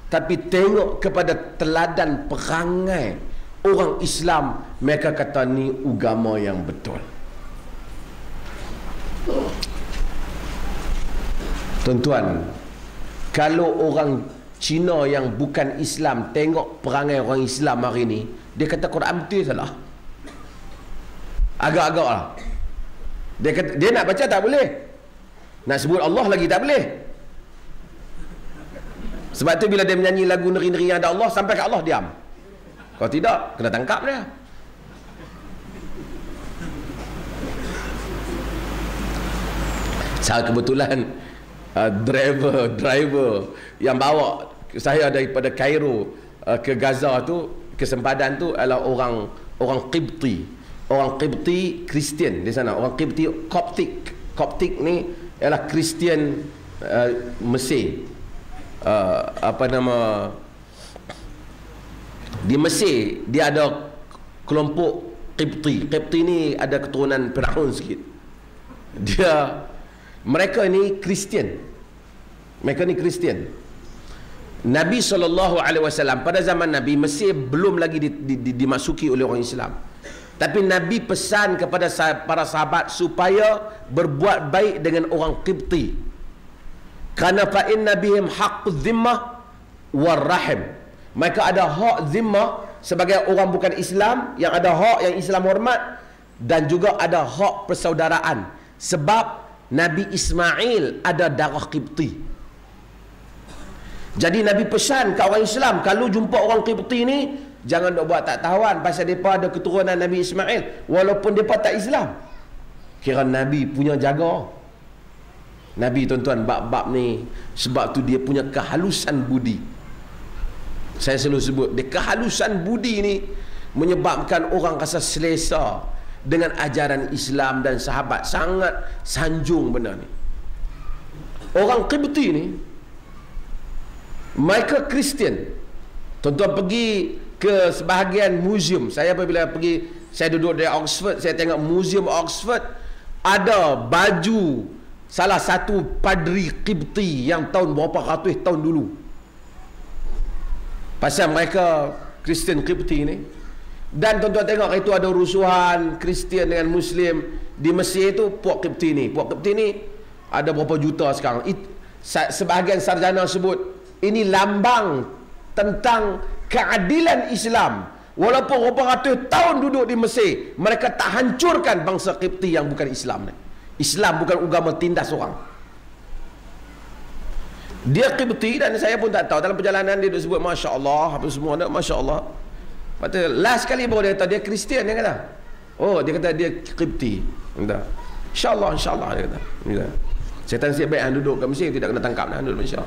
tapi tengok kepada teladan perangai orang Islam, mereka kata ni agama yang betul. Tuan-tuan, kalau orang Cina yang bukan Islam tengok perangai orang Islam hari ni, dia kata Quran betul salah. Agak-agak lah. Dia kata, dia nak baca tak boleh, nak sebut Allah lagi tak boleh. Sebab tu bila dia menyanyi lagu neri-neri yang ada Allah, sampai ke Allah diam. Kalau tidak, kena tangkap dia. Saya kebetulan driver yang bawa saya daripada Cairo ke Gaza tu, kesempatan tu adalah orang Qibti. Orang Qibti Kristian di sana. Orang Qibti Koptik ni ialah Kristian Mesir. Di Mesir dia ada kelompok Qibti. Qibti ni ada keturunan Firaun sikit. Mereka ni Kristian. Mereka ni Kristian. Nabi SAW pada zaman Nabi, Mesir belum lagi dimasuki oleh orang Islam. Tapi Nabi pesan kepada para sahabat supaya berbuat baik dengan orang Qibti. Kerana fa inna bihim haqquz zimmah war rahim. Mereka ada hak zimmah sebagai orang bukan Islam, yang ada hak yang Islam hormat, dan juga ada hak persaudaraan. Sebab Nabi Ismail ada darah Qibti. Jadi Nabi pesan ke orang Islam, kalau jumpa orang Qibti ni, jangan dok buat tak tahuan pasal mereka ada keturunan Nabi Ismail, walaupun mereka tak Islam. Kira Nabi punya jaga. Nabi, tuan-tuan, bab-bab ni, sebab tu dia punya kehalusan budi. Saya selalu sebut, dia kehalusan budi ni menyebabkan orang rasa selesa dengan ajaran Islam dan sahabat. Sangat sanjung benda ni. Orang Qibti ni, mereka Kristian. Tuan-tuan pergi ke sebahagian museum. Saya apabila pergi, saya duduk di Oxford, saya tengok museum Oxford, ada baju salah satu padri Qibti yang tahun berapa ratus tahun dulu. Pasal mereka Kristian Qibti ni. Dan tuan-tuan tengok itu ada rusuhan Kristian dengan Muslim di Mesir tu. Puak Qibti ni ada berapa juta sekarang. Sebahagian sarjana sebut ini lambang tentang keadilan Islam. Walaupun berapa ratus tahun duduk di Mesir, mereka tak hancurkan bangsa Qibti yang bukan Islam ni. Islam bukan agama tindas orang. Dia Qibti, dan saya pun tak tahu, dalam perjalanan dia sebut Masya Allah, apa semua ada Masya Allah. Lepas last kali baru dia kata dia Kristian, dia kata. Oh, dia kata dia Qibti. InsyaAllah, insyaAllah, dia kata. Syaitan siap baik yang duduk kat Mesir tidak kena tangkap, duduk Malaysia.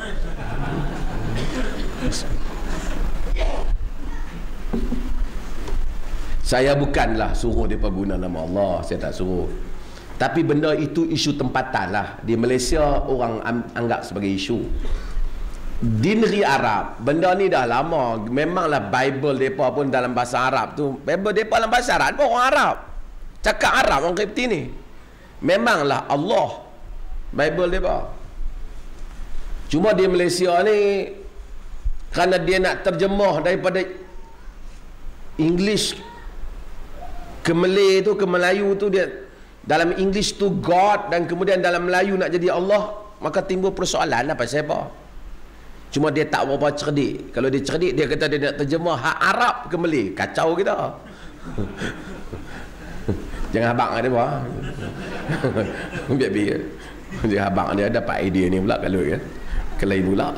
Saya bukanlah suruh mereka guna nama Allah, saya tak suruh. Tapi benda itu isu tempatan lah. Di Malaysia orang anggap sebagai isu. Di negeri Arab, benda ni dah lama. Memanglah Bible mereka pun dalam bahasa Arab tu. Bible mereka dalam bahasa Arab pun orang Arab. Cakap Arab orang Qibti ni. Memanglah Allah Bible mereka. Cuma di Malaysia ni, kerana dia nak terjemah daripada English ke Malay tu, ke Melayu tu, dia dalam English tu God, dan kemudian dalam Melayu nak jadi Allah, maka timbul persoalan apa siapa. Cuma dia tak berapa cerdik. Kalau dia cerdik, dia kata dia nak terjemah hak Arab ke Malay, kacau kita. Jangan abang ada apa. Biar-biar dia abang dia dapat idea ni pula, kalau kan kelain pula.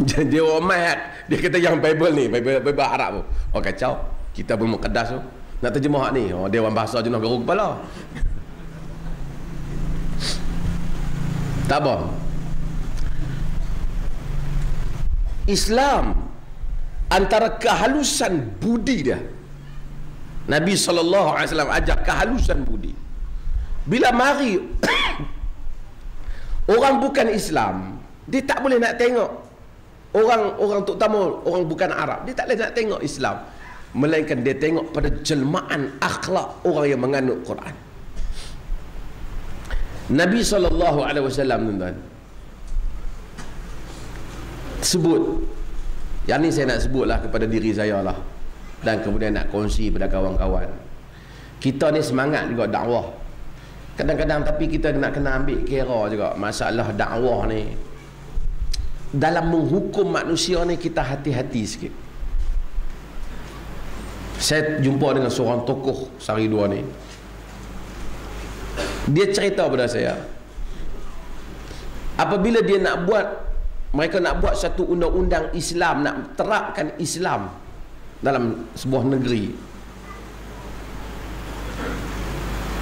Dia orang mat. Dia kata yang Bible ni, Bible Arab tu, oh kacau. Kita pun Muqaddas tu nak terjemah ni, oh dia orang bahasa jenuh garuk kepala. Tak apa. Islam antara kehalusan budi dia, Nabi SAW ajak kehalusan budi. Bila mari orang bukan Islam, dia tak boleh nak tengok orang terutama orang bukan Arab, dia tak boleh nak tengok Islam, melainkan dia tengok pada jelmaan akhlak orang yang menganut Quran. Nabi SAW, tuan-tuan, sebut, yang ni saya nak sebutlah kepada diri saya lah, dan kemudian nak kongsi pada kawan-kawan. Kita ni semangat juga dakwah kadang-kadang, tapi kita nak kena ambil kira juga masalah dakwah ni. Dalam menghukum manusia ni kita hati-hati sikit. Saya jumpa dengan seorang tokoh sehari dua ni, dia cerita pada saya, apabila dia nak buat, mereka nak buat satu undang-undang Islam, nak terapkan Islam dalam sebuah negeri,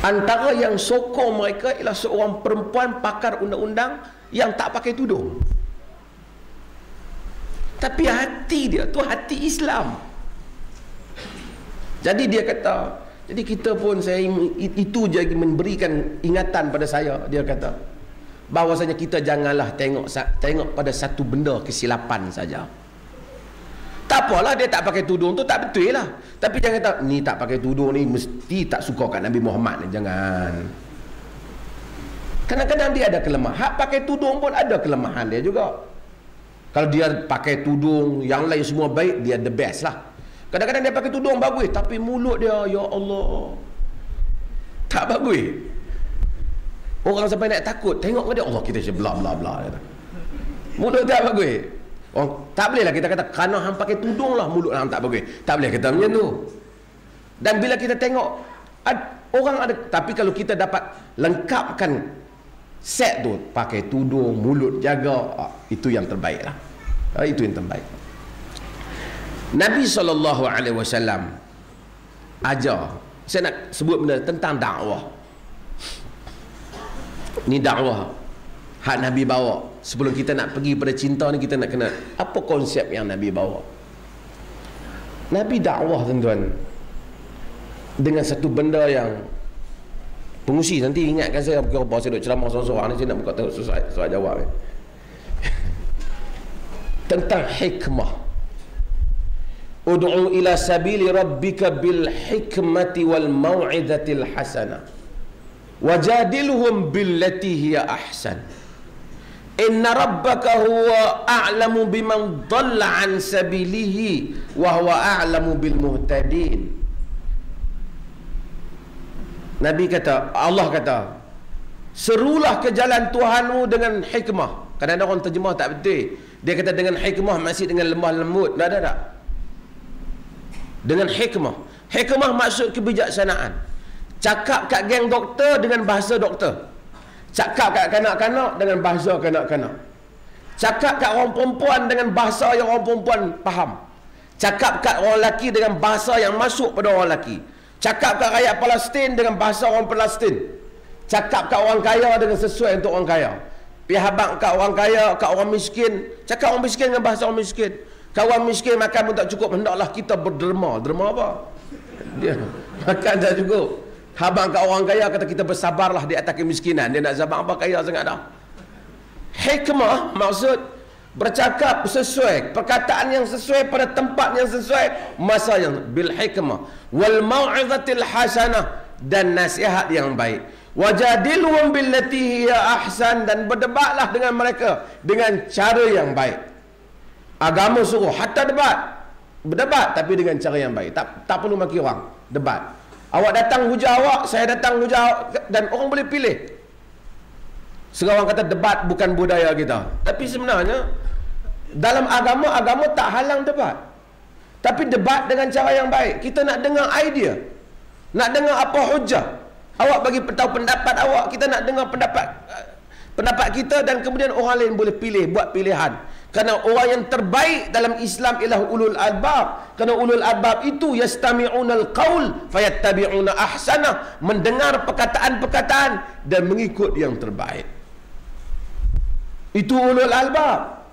antara yang sokong mereka ialah seorang perempuan pakar undang-undang yang tak pakai tudung. Tapi hati dia tu hati Islam. Jadi dia kata, jadi kita pun, saya itu jadi memberikan ingatan pada saya, dia kata, bahawasanya kita janganlah tengok pada satu benda kesilapan saja. Tak apalah dia tak pakai tudung tu, tak betul lah. Tapi jangan kata ni tak pakai tudung ni mesti tak suka kat Nabi Muhammad ni. Jangan. Kadang-kadang dia ada kelemahan. Hak pakai tudung pun ada kelemahan dia juga. Kalau dia pakai tudung, yang lain semua baik, dia the best lah. Kadang-kadang dia pakai tudung bagus, tapi mulut dia, ya Allah, tak bagus. Orang sampai nak takut tengok ke dia, Allah kita bla bla bla. Mulut tak bagus. Oh, tak boleh lah kita kata kerana hang pakai tudung lah mulut hang tak bagus. Tak boleh kata macam tu. Dan bila kita tengok orang ada, tapi kalau kita dapat lengkapkan set tu, pakai tudung, mulut jaga, itu yang terbaik lah. Itu yang terbaik. Nabi SAW ajar, saya nak sebut benda tentang dakwah. Ni dakwah hak Nabi bawa. Sebelum kita nak pergi pada cinta ni, kita nak kena apa konsep yang Nabi bawa. Nabi dakwah, tuan-tuan, dengan satu benda yang pengusi, nanti ingatkan saya pukul apa saya duduk ceramah seorang-seorang ni, saya nak buka tahu soal jawab tentang hikmah. Ud'u ila sabili rabbika bil hikmati wal mau'izatil hasanah wajadilhum billati hiya ahsan inna rabbaka huwa a'lamu biman dhalla an sabilihi wa huwa a'lamu bil muhtadin. Nabi kata, Allah kata, serulah ke jalan Tuhanmu dengan hikmah. Kadang-kadang orang terjemah tak betul. Dia kata dengan hikmah maksud dengan lemah lembut. Tak. Dengan hikmah. Hikmah maksud kebijaksanaan. Cakap kat geng doktor dengan bahasa doktor. Cakap kat kanak-kanak dengan bahasa kanak-kanak. Cakap kat orang perempuan dengan bahasa yang orang perempuan faham. Cakap kat orang lelaki dengan bahasa yang masuk pada orang lelaki. Cakap kat rakyat Palestin dengan bahasa orang Palestin. Cakap kat orang kaya dengan sesuai untuk orang kaya. Pihak kat orang kaya, kat orang miskin, cakap orang miskin dengan bahasa orang miskin. Kat orang miskin makan pun tak cukup, hendaklah kita berderma. Derma apa? Dia makan tak cukup. Habang kat orang kaya kata kita bersabarlah di atas kemiskinan. Dia nak sabar apa, kaya sangat dah. Hikmah maksud bercakap sesuai, perkataan yang sesuai pada tempat yang sesuai, masa yang bil hikmah wal mau'izatil hasanah, dan nasihat yang baik. Wajadilhum billati hiya ahsan, dan berdebatlah dengan mereka dengan cara yang baik. Agama suruh hatta berdebat tapi dengan cara yang baik. Tak perlu maki orang, debat. Awak datang hujah awak, saya datang hujah, dan orang boleh pilih. Sekarang kata debat bukan budaya kita, tapi sebenarnya dalam agama tak halang debat, tapi debat dengan cara yang baik. Kita nak dengar idea, nak dengar apa hujah. Awak bagi tahu pendapat awak, kita nak dengar pendapat kita, dan kemudian orang lain boleh pilih, buat pilihan. Kerana orang yang terbaik dalam Islam ialah ulul albab. Kerana ulul albab itu yastami'unal qaul fayattabi'una ahsanah, mendengar perkataan-perkataan dan mengikut yang terbaik. Itu ulul albab.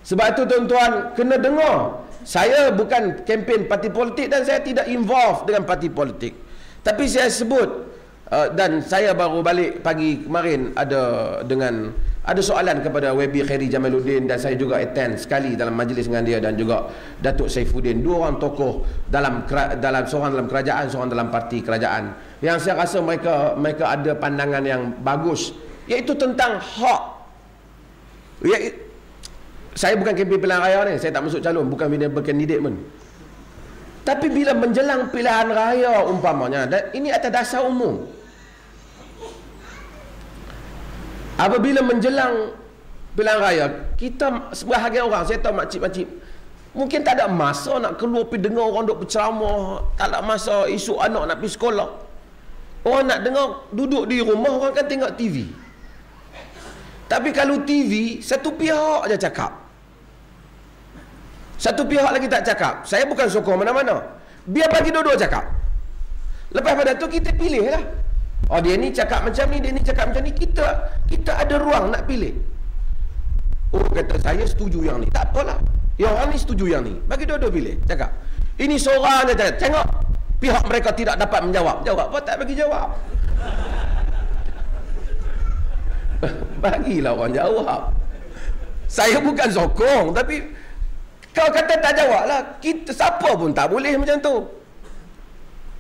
Sebab itu tuan-tuan kena dengar. Saya bukan kempen parti politik dan saya tidak involve dengan parti politik. Tapi saya sebut, dan saya baru balik pagi kemarin ada dengan Ada soalan kepada Wabi Khairi Jamaluddin, dan saya juga attend sekali dalam majlis dengan dia, dan juga Datuk Saifuddin, dua orang tokoh dalam seorang dalam kerajaan, seorang dalam parti kerajaan, yang saya rasa mereka ada pandangan yang bagus, iaitu tentang hak. Saya bukan kempen pilihan raya ni, saya tak masuk calon, bukan berkandidat pun. Tapi bila menjelang pilihan raya umpamanya, dan ini atas dasar umum, apabila menjelang pilihan raya, kita sebahagian orang, saya tahu makcik-makcik mungkin tak ada masa nak keluar pergi dengar orang duk berceramah, tak ada masa isu anak nak pergi sekolah. Orang nak dengar, duduk di rumah, orang kan tengok TV. Tapi kalau TV, satu pihak aja cakap, satu pihak lagi tak cakap. Saya bukan sokong mana-mana, biar bagi dua-dua cakap. Lepas pada tu kita pilih lah. Oh, dia ni cakap macam ni, dia ni cakap macam ni. Kita ada ruang nak pilih. Oh, kata saya setuju yang ni, tak apalah, yang orang ni setuju yang ni, bagi dua-dua pilih, cakap. Ini seorang je cakap, tengok pihak mereka tidak dapat menjawab. Jawab apa? Tak bagi jawab. Bagilah orang jawab. Saya bukan sokong, tapi kau kata tak jawab lah, kita siapa pun tak boleh macam tu.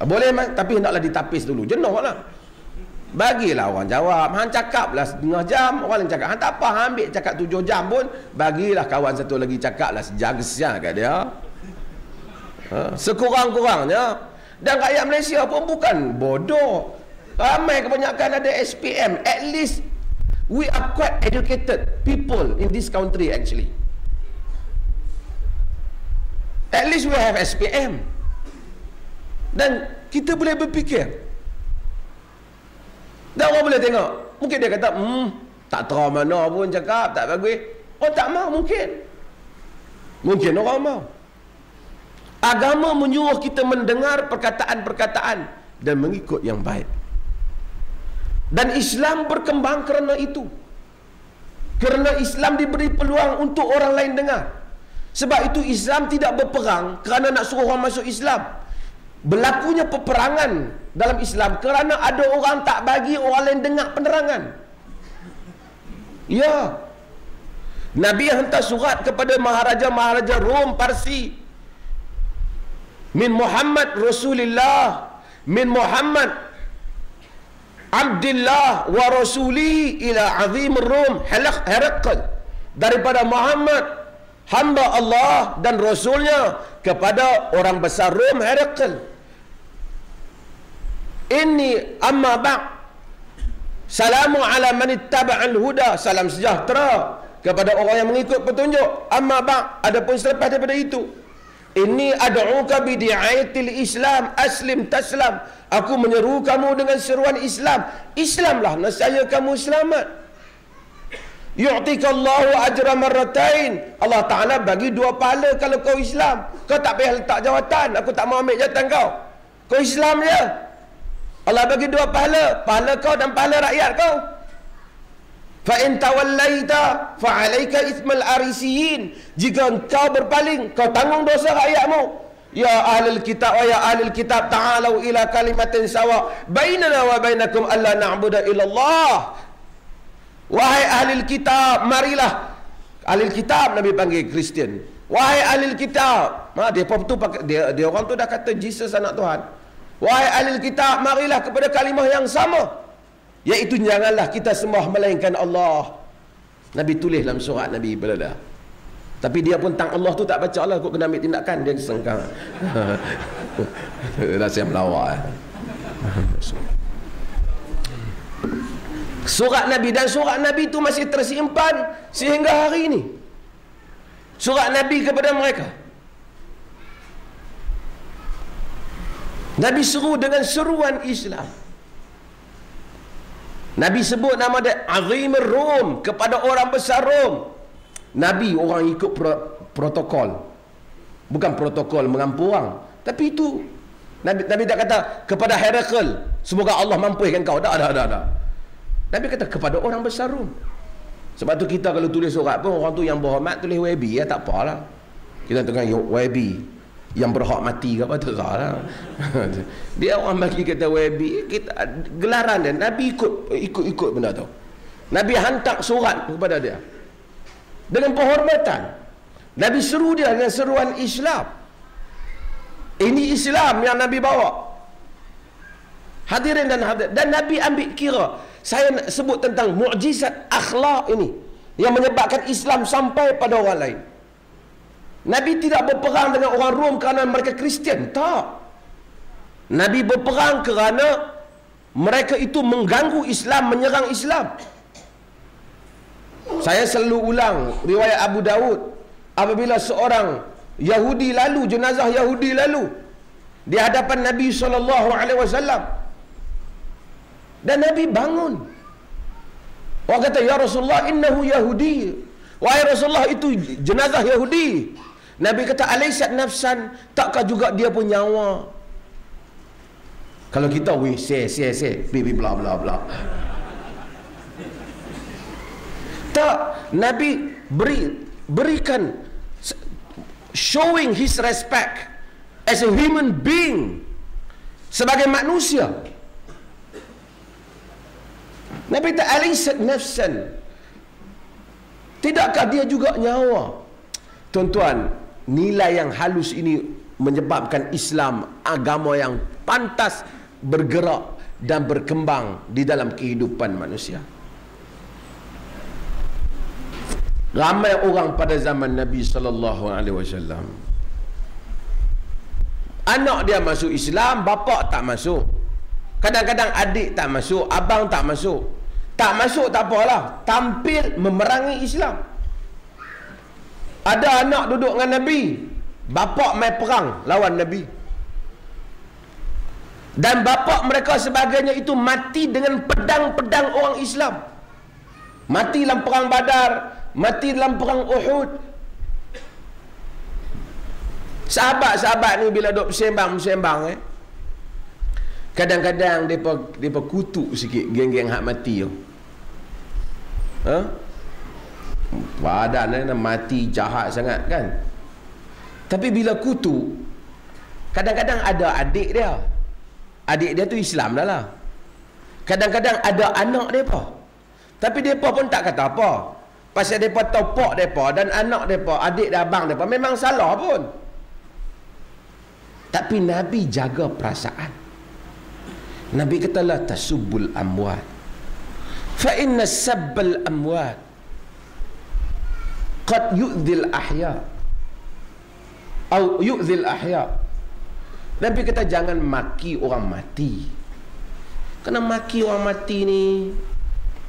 Boleh, tapi hendaklah ditapis dulu, jenuh lah. Bagilah orang jawab. Hang cakap lah setengah jam, orang lain cakap. Hang tak apa, hang ambil cakap 7 jam pun, bagilah kawan satu lagi cakap lah sejam kesian kat dia. Sekurang-kurangnya. Dan rakyat Malaysia pun bukan bodoh. Ramai kebanyakan ada SPM. At least we are quite educated people in this country actually. At least we have SPM. Dan kita boleh berfikir. Dan orang boleh tengok, mungkin dia kata, tak tahu mana pun cakap, tak bagus. Oh, tak mau, mungkin orang mau. Agama menyuruh kita mendengar perkataan-perkataan dan mengikut yang baik. Dan Islam berkembang kerana itu. Kerana Islam diberi peluang untuk orang lain dengar. Sebab itu Islam tidak berperang kerana nak suruh orang masuk Islam. Berlakunya peperangan dalam Islam kerana ada orang tak bagi orang lain dengar penerangan. Ya, Nabi hantar surat kepada maharaja-maharaja Rom, Parsi, min Muhammad Rasulillah, min Muhammad Abdillah wa Rasuli ila azim Rom Herakl, daripada Muhammad hamba Allah dan Rasulnya kepada orang besar Rom Herakl. Ini amma ba'd, salamu ala man ittaba'al huda, salam sejahtera kepada orang yang mengikut petunjuk. Amma ba'd, adapun selepas daripada itu, ini ad'uka bi di'ayatil Islam aslim taslam, aku menyeru kamu dengan seruan Islam, Islamlah nescaya kamu selamat. Yu'tikallahu ajra marratain, Allah Ta'ala bagi 2 pahala kalau kau Islam. Kau tak payah letak jawatan, aku tak mau ambil jawatan kau Islam je. Allah bagi 2 pahala, pahala kau dan pahala rakyat kau. Fa in tawallaita fa alayka ithmal arisiyin, jika engkau berpaling, kau tanggung dosa rakyatmu. Ya ahlul kitab wa ya ahlul kitab, ta'alu ila kalimatin sawa bainana wa bainakum alla na'budu illallah. Wahai ahlul kitab, marilah. Ahlul kitab Nabi panggil Kristian. Wahai ahlul kitab, dia orang tu dah kata Jesus anak Tuhan. Wahai ahlul kitab, marilah kepada kalimah yang sama, iaitu janganlah kita sembah melainkan Allah. Nabi tulis dalam surat Nabi pada. Tapi dia pun tang Allah tu tak baca lah, kok kena ambil tindakan, dia sengkang. Dah saya melawak. Surat Nabi, dan surat Nabi tu masih tersimpan sehingga hari ini. Surat Nabi kepada mereka. Nabi seru dengan seruan Islam. Nabi sebut nama dia Azimur Rom, kepada orang besar Rom. Nabi orang ikut protokol, bukan protokol mengampu orang. Tapi itu Nabi tak kata kepada Herakl, semoga Allah mampukan kau. Dah. Nabi kata kepada orang besar Rom. Sebab tu kita kalau tulis surat pun, orang tu yang berhormat tulis YB, ya tak apalah. Kita tengah YB yang berhak mati ke apa, tak salah. Dia orang bagi kata YB, kita gelaran dia. Nabi ikut benda tu. Nabi hantar surat kepada dia dengan penghormatan. Nabi seru dia dengan seruan Islam. Ini Islam yang Nabi bawa. Hadirin dan hadirat, dan Nabi ambil kira. Saya nak sebut tentang mukjizat akhlak ini yang menyebabkan Islam sampai pada orang lain. Nabi tidak berperang dengan orang Rom kerana mereka Kristian, tak. Nabi berperang kerana mereka itu mengganggu Islam, menyerang Islam. Saya selalu ulang riwayat Abu Daud, apabila seorang Yahudi lalu, jenazah Yahudi lalu di hadapan Nabi SAW, dan Nabi bangun. Orang kata, ya Rasulullah, innahu Yahudi. Wahai Rasulullah, itu jenazah Yahudi. Nabi kata, alaysat nafsan, takkah juga dia pun nyawa? Kalau kita, wih, bibi bla bla bla. Tak, Nabi berikan, showing his respect as a human being, sebagai manusia. Nabi kata, alaysat nafsan, tidakkah dia juga nyawa? Tuan-tuan, nilai yang halus ini menyebabkan Islam agama yang pantas bergerak dan berkembang di dalam kehidupan manusia. Ramai orang pada zaman Nabi SAW, anak dia masuk Islam, bapa tak masuk. Kadang-kadang adik tak masuk, abang tak masuk. Tak masuk tak apalah, tampil memerangi Islam. Ada anak duduk dengan Nabi, bapa main perang lawan Nabi, dan bapa mereka sebagainya itu mati dengan pedang-pedang orang Islam. Mati dalam perang Badar, mati dalam perang Uhud. Sahabat-sahabat ni bila duk bersembang, kadang-kadang depa kutuk sikit geng-geng hak mati tu. Badan dia mati jahat sangat kan. Tapi bila kutuk, kadang-kadang ada adik dia. Adik dia tu Islam dah lah. Kadang-kadang ada anak depa. Tapi depa pun tak kata apa. Pasal depa tahu pak depa dan anak depa, adik dan abang depa memang salah pun. Tapi Nabi jaga perasaan. Nabi kata, la tasubbul amwat, fa inna sabbal amwat qad yu'dhil ahya atau yu'dhil ahya. Nabi kata, jangan maki orang mati, kerana maki orang mati ni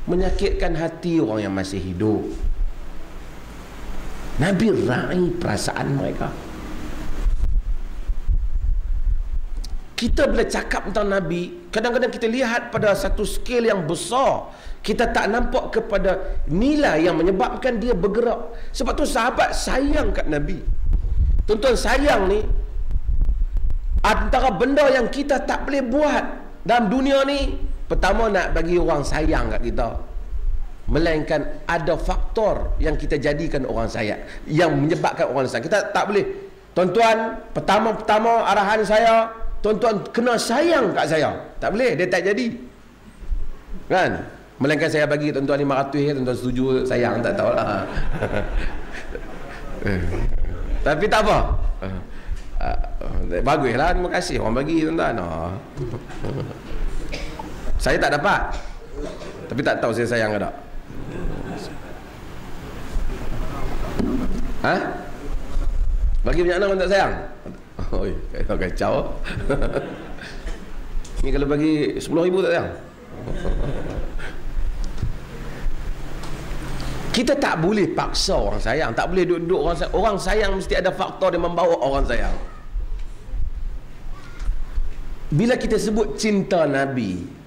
menyakitkan hati orang yang masih hidup. Nabi raih perasaan mereka. Kita bila cakap tentang Nabi, kadang-kadang kita lihat pada satu skala yang besar, kita tak nampak kepada nilai yang menyebabkan dia bergerak. Sebab tu sahabat sayang kat Nabi. Tuan-tuan, sayang ni antara benda yang kita tak boleh buat dalam dunia ni. Pertama, nak bagi orang sayang kat kita, melainkan ada faktor yang kita jadikan orang sayang, yang menyebabkan orang sayang. Kita tak boleh, tuan-tuan, pertama arahan saya, tuan-tuan kena sayang kat saya. Tak boleh, dia tak jadi kan. Melainkan saya bagi tuan-tuan 500, tuan-tuan setuju sayang, tak tahulah. Tapi tak apa, baguslah, terima kasih orang bagi tuan-tuan. Saya tak dapat, tapi tak tahu saya sayang ke tak. Bagi banyak orang tak sayang. Oi, kacau. Ni kalau bagi 10,000 tak sayang. Kita tak boleh paksa orang sayang, tak boleh duduk orang sayang. Orang sayang mesti ada faktor yang membawa orang sayang. Bila kita sebut cinta Nabi,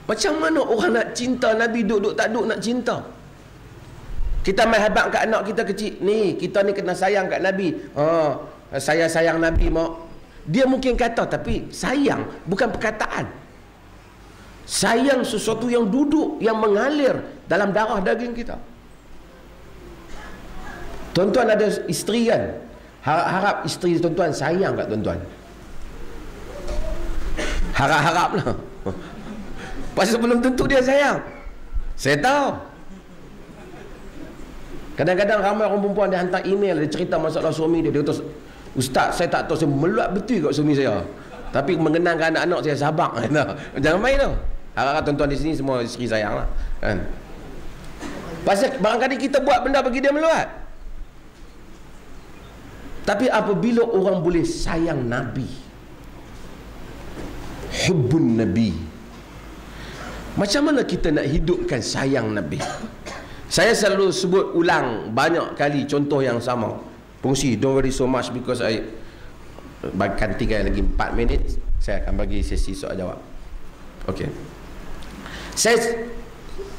macam mana orang nak cinta Nabi duduk tak duduk nak cinta? Kita main habaq kat anak kita kecil, ni kita ni kena sayang kat Nabi. Saya sayang Nabi mak. Dia mungkin kata, tapi sayang bukan perkataan. Sayang sesuatu yang duduk, yang mengalir dalam darah daging kita. Tuan-tuan ada isteri kan? Harap isteri tuan-tuan sayang kat tuan-tuan. Harap-harap lah. Pasal belum tentu dia sayang. Saya tahu. Kadang-kadang ramai orang perempuan dia hantar email, dia cerita masalah suami dia. Dia kata, "Ustaz, saya tak tahu, saya meluat betul kat suami saya. Tapi mengenangkan anak-anak saya sabar." Jangan main tau. Harap-harap tuan-tuan di sini semua isteri sayang lah, kan? Pasal barangkali kita buat benda bagi dia meluat. Tapi apabila orang boleh sayang Nabi, hubbun Nabi, macam mana kita nak hidupkan sayang Nabi? Saya selalu sebut ulang banyak kali contoh yang sama. Fungsi, don't worry so much because I bahkan tinggal lagi 4 minit. Saya akan bagi sesi soal jawab. Okey. Saya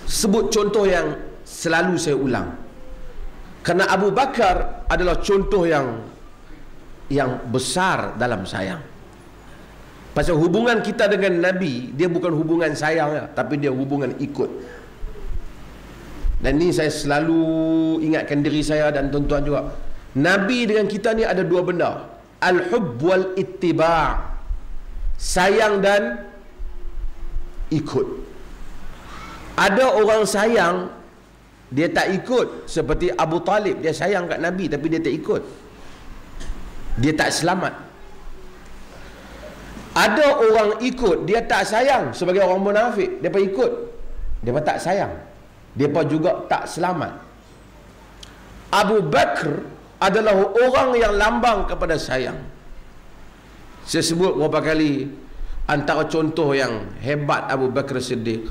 sebut contoh yang selalu saya ulang. Kerana Abu Bakar adalah contoh yang besar dalam sayang. Pasal hubungan kita dengan Nabi, dia bukan hubungan sayang ya, tapi dia hubungan ikut. Dan ni saya selalu ingatkan diri saya dan tuan-tuan juga. Nabi dengan kita ni ada dua benda. Al-hubb wal ittiba'. Sayang dan ikut. Ada orang sayang, dia tak ikut. Seperti Abu Talib, dia sayang kat Nabi tapi dia tak ikut. Dia tak selamat. Ada orang ikut, dia tak sayang. Sebagai orang munafik, dia pun ikut, dia pun tak sayang, dia pun juga tak selamat. Abu Bakar adalah orang yang lambang kepada sayang. Saya sebut beberapa kali, antara contoh yang hebat Abu Bakar Siddiq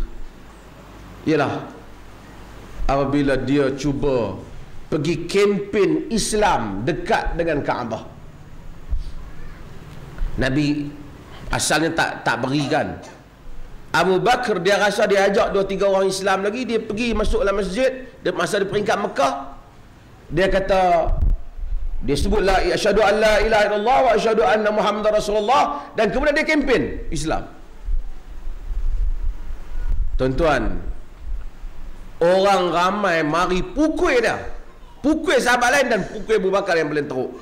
ialah apabila dia cuba pergi kempen Islam dekat dengan Kaabah. Nabi asalnya tak berikan. Abu Bakar dia rasa dia ajak 2-3 orang Islam lagi, dia pergi masuk dalam masjid, dia masa di peringkat Mekah, dia kata, dia sebut la asyhadu an la ilaha illallah wa asyhadu anna Muhammadar Rasulullah, dan kemudian dia kempen Islam. Tuan-tuan, orang ramai mari pukul dia, pukul sahabat lain dan pukul Abu Bakar yang paling teruk.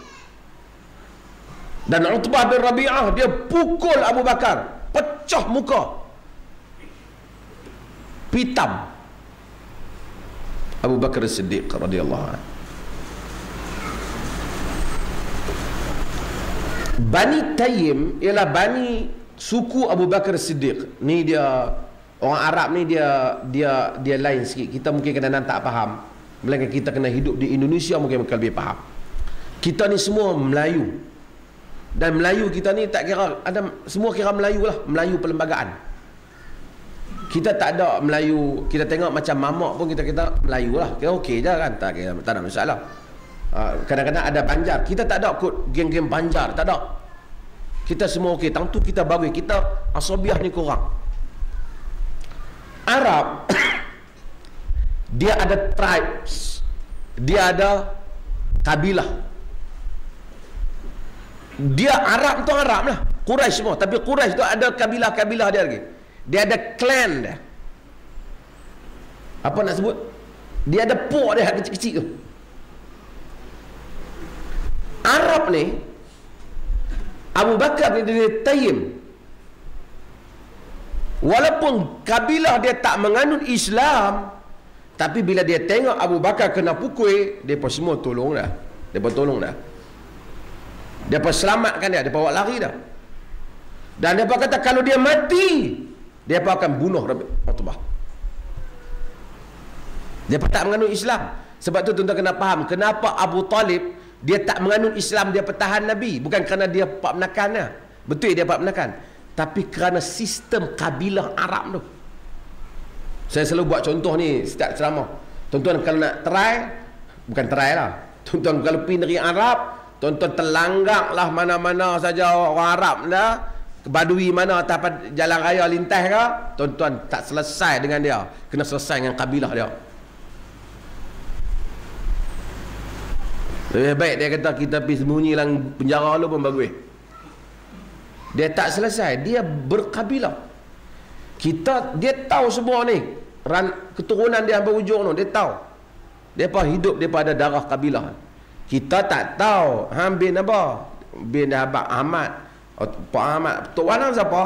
Dan Utbah bin Rabi'ah dia pukul Abu Bakar, pecah muka, pitam Abu Bakar Siddiq radhiyallahu anhu. Bani Tayyim ialah bani suku Abu Bakar Siddiq. Ni dia orang Arab ni, dia lain sikit. Kita mungkin kadang-kadang tak faham, melainkan kita kena hidup di Indonesia mungkin lebih faham. Kita ni semua Melayu, dan Melayu kita ni tak kira ada, semua kira Melayu lah, Melayu perlembagaan. Kita tak ada Melayu, kita tengok macam mamak pun kita Melayu lah, kita okey je kan, tak ada masalah. Kadang-kadang ada Banjar, kita tak ada kot geng-geng Banjar, tak ada. Kita semua okey, tentu kita bagi, kita asabiah ni kurang. Arab dia ada tribes, dia ada kabilah. Dia Arab tu Arab lah, Quraisy semua, tapi Quraisy tu ada kabilah-kabilah dia lagi. Dia ada clan dia. Apa nak sebut? Dia ada pok dia kecil-kecil tu. Arab ni, Abu Bakar ni dia Tayyim. Walaupun kabilah dia tak menganut Islam, tapi bila dia tengok Abu Bakar kena pukul, dia pun semua tolong dah. Dia pun tolong dah. Dia pun selamatkan dia, dia pun bawa lari dah. Dan dia pun kata kalau dia mati, dia pun akan bunuh Utbah. Dia pun tak menganut Islam. Sebab tu tuan-tuan kena faham kenapa Abu Talib dia tak menganut Islam, dia pertahan Nabi. Bukan kerana dia pak menakannya. Betul dia pak menakan, tapi kerana sistem kabilah Arab tu. Saya selalu buat contoh ni setiap ceramah. Tuan-tuan kalau nak try, bukan try lah, tuan-tuan kalau pergi negeri Arab, tuan-tuan terlanggak lah mana-mana saja orang Arab dah, Badui mana atas jalan raya lintas ke, tuan-tuan tak selesai dengan dia, kena selesai dengan kabilah dia. Lebih baik dia kata kita pergi sembunyi dalam penjara lu pun bagus. Dia tak selesai, dia berkabilah. Dia tahu semua ni, keturunan dia sampai ujung tu, dia tahu. Dia pun hidup, dia pun ada darah kabilah. Kita tak tahu bin apa, bin Abang Ahmad, Pak Ahmad. Tok Wan siapa?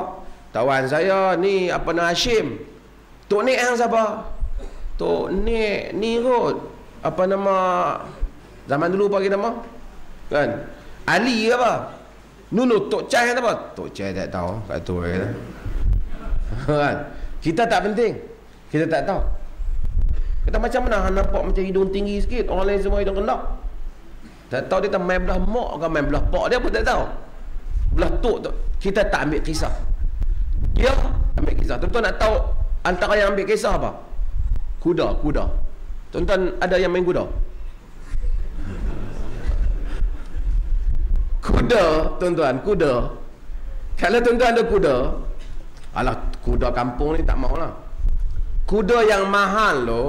Tok Wan saya ni apa nama Hashim. Tok Nik siapa? Tok Nik ni kot apa nama, zaman dulu bagi nama kan, Ali ke apa, Tok Chai apa, Tok Chai tak tahu kat tu kan. Kita tak penting, kita tak tahu. Kata macam mana nampak macam hidung tinggi sikit, orang lain semua hidung rendah. Tak tahu dia tak main belah mak ke main belah pak dia pun tak tahu. Belah tok tu kita tak ambil kisah. Dia ambil kisah. Tuan-tuan nak tahu antara yang ambil kisah apa? Kuda. Tuan-tuan ada yang main kuda? Kuda, tuan-tuan, kuda. Kalau tuan-tuan ada kuda, alah kuda kampung ni tak maulah. Kuda yang mahal lo,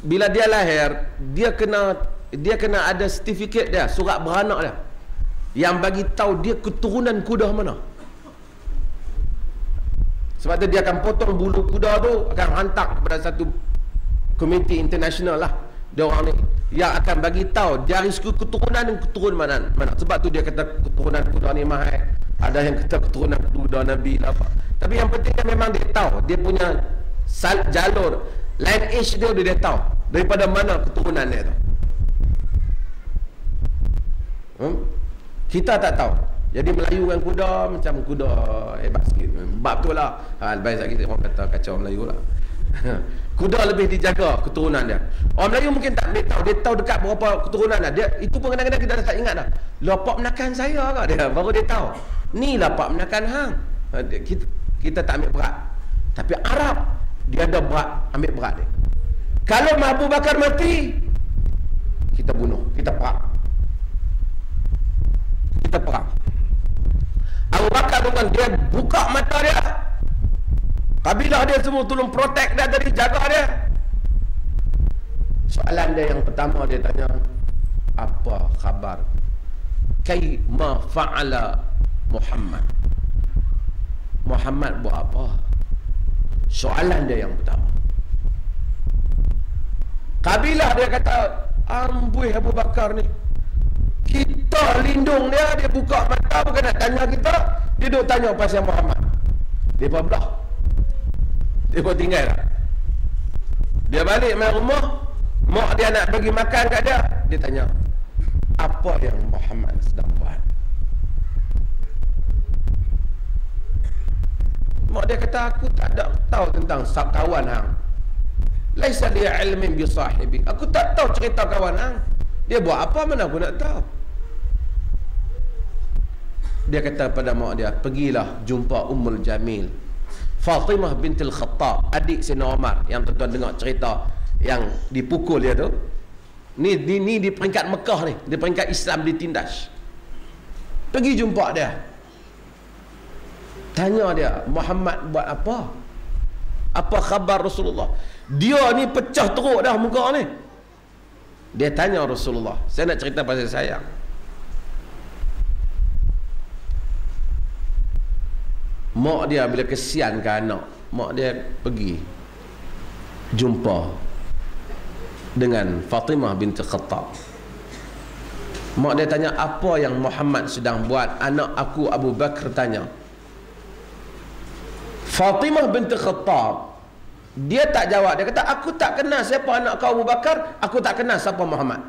bila dia lahir, dia kena ada sertifikat dia, surat beranak dia, yang bagi tahu dia keturunan kuda mana. Sebab tu dia akan potong bulu kuda tu, akan hantar kepada satu komiti international lah, dia orang ni yang akan bagi tahu dari segi keturunan dan keturunan mana. Sebab tu dia kata keturunan kuda ni mahal. Ada yang kata keturunan kuda Nabi lah apa. Tapi yang penting kan memang dia tahu dia punya jalur lineage dia tahu daripada mana keturunan dia tu. Kita tak tahu. Jadi Melayu kan kuda macam kuda hebat sikit. Bab tu lah. Baik sekali orang kata kacau Melayu lah. Kuda lebih dijaga keturunan dia. Orang Melayu mungkin tak tahu. Dia tahu dekat berapa keturunan dia. Itu pun kadang-kadang kita tak ingat dah. Lah pak menakan saya ke dia. Baru dia tahu. Ni lah pak menakan hang. Kita tak ambil berat. Tapi Arab dia ada berat, ambil berat dia. Kalau Abu Bakar mati, kita bunuh, kita perang. Abu Bakar bukan dia buka mata dia. Kabilah dia semua tolong protect dia dari jaga dia. Soalan dia yang pertama dia tanya, apa khabar? Kaima fa'ala Muhammad? Muhammad buat apa? Soalan dia yang pertama. Kabilah dia kata, amboi Abu Bakar ni, kita lindung dia buka mata bukan nak tanya kita, dia duk tanya pasal Muhammad. Dia pun belah, dia pun tinggal lah. Dia balik main rumah, mak dia nak bagi makan kat dia, dia tanya, apa yang Muhammad sedang buat? Mak dia kata, aku tak ada tahu tentang kawan hang. Laisa li ilmin bi sahibi. Aku tak tahu cerita kawan hang. Dia buat apa mana aku nak tahu. Dia kata pada mak dia, pergilah jumpa Ummul Jamil, Fatimah bintil Khattab, adik Sayyidina Umar, yang tuan-tuan dengar cerita yang dipukul dia tu. Ni di peringkat Mekah ni, di peringkat Islam ditindas. Pergi jumpa dia. Tanya dia, Muhammad buat apa? Apa khabar Rasulullah? Dia ni pecah teruk dah muka ni. Dia tanya Rasulullah, saya nak cerita pasal sayang. Mak dia bila kesian ke anak, mak dia pergi jumpa dengan Fatimah binti Khattab. Mak dia tanya, apa yang Muhammad sedang buat? Anak aku Abu Bakar tanya. Fatimah binti Khattab, dia tak jawab. Dia kata, aku tak kenal siapa anak kau Abu Bakar, aku tak kenal siapa Muhammad.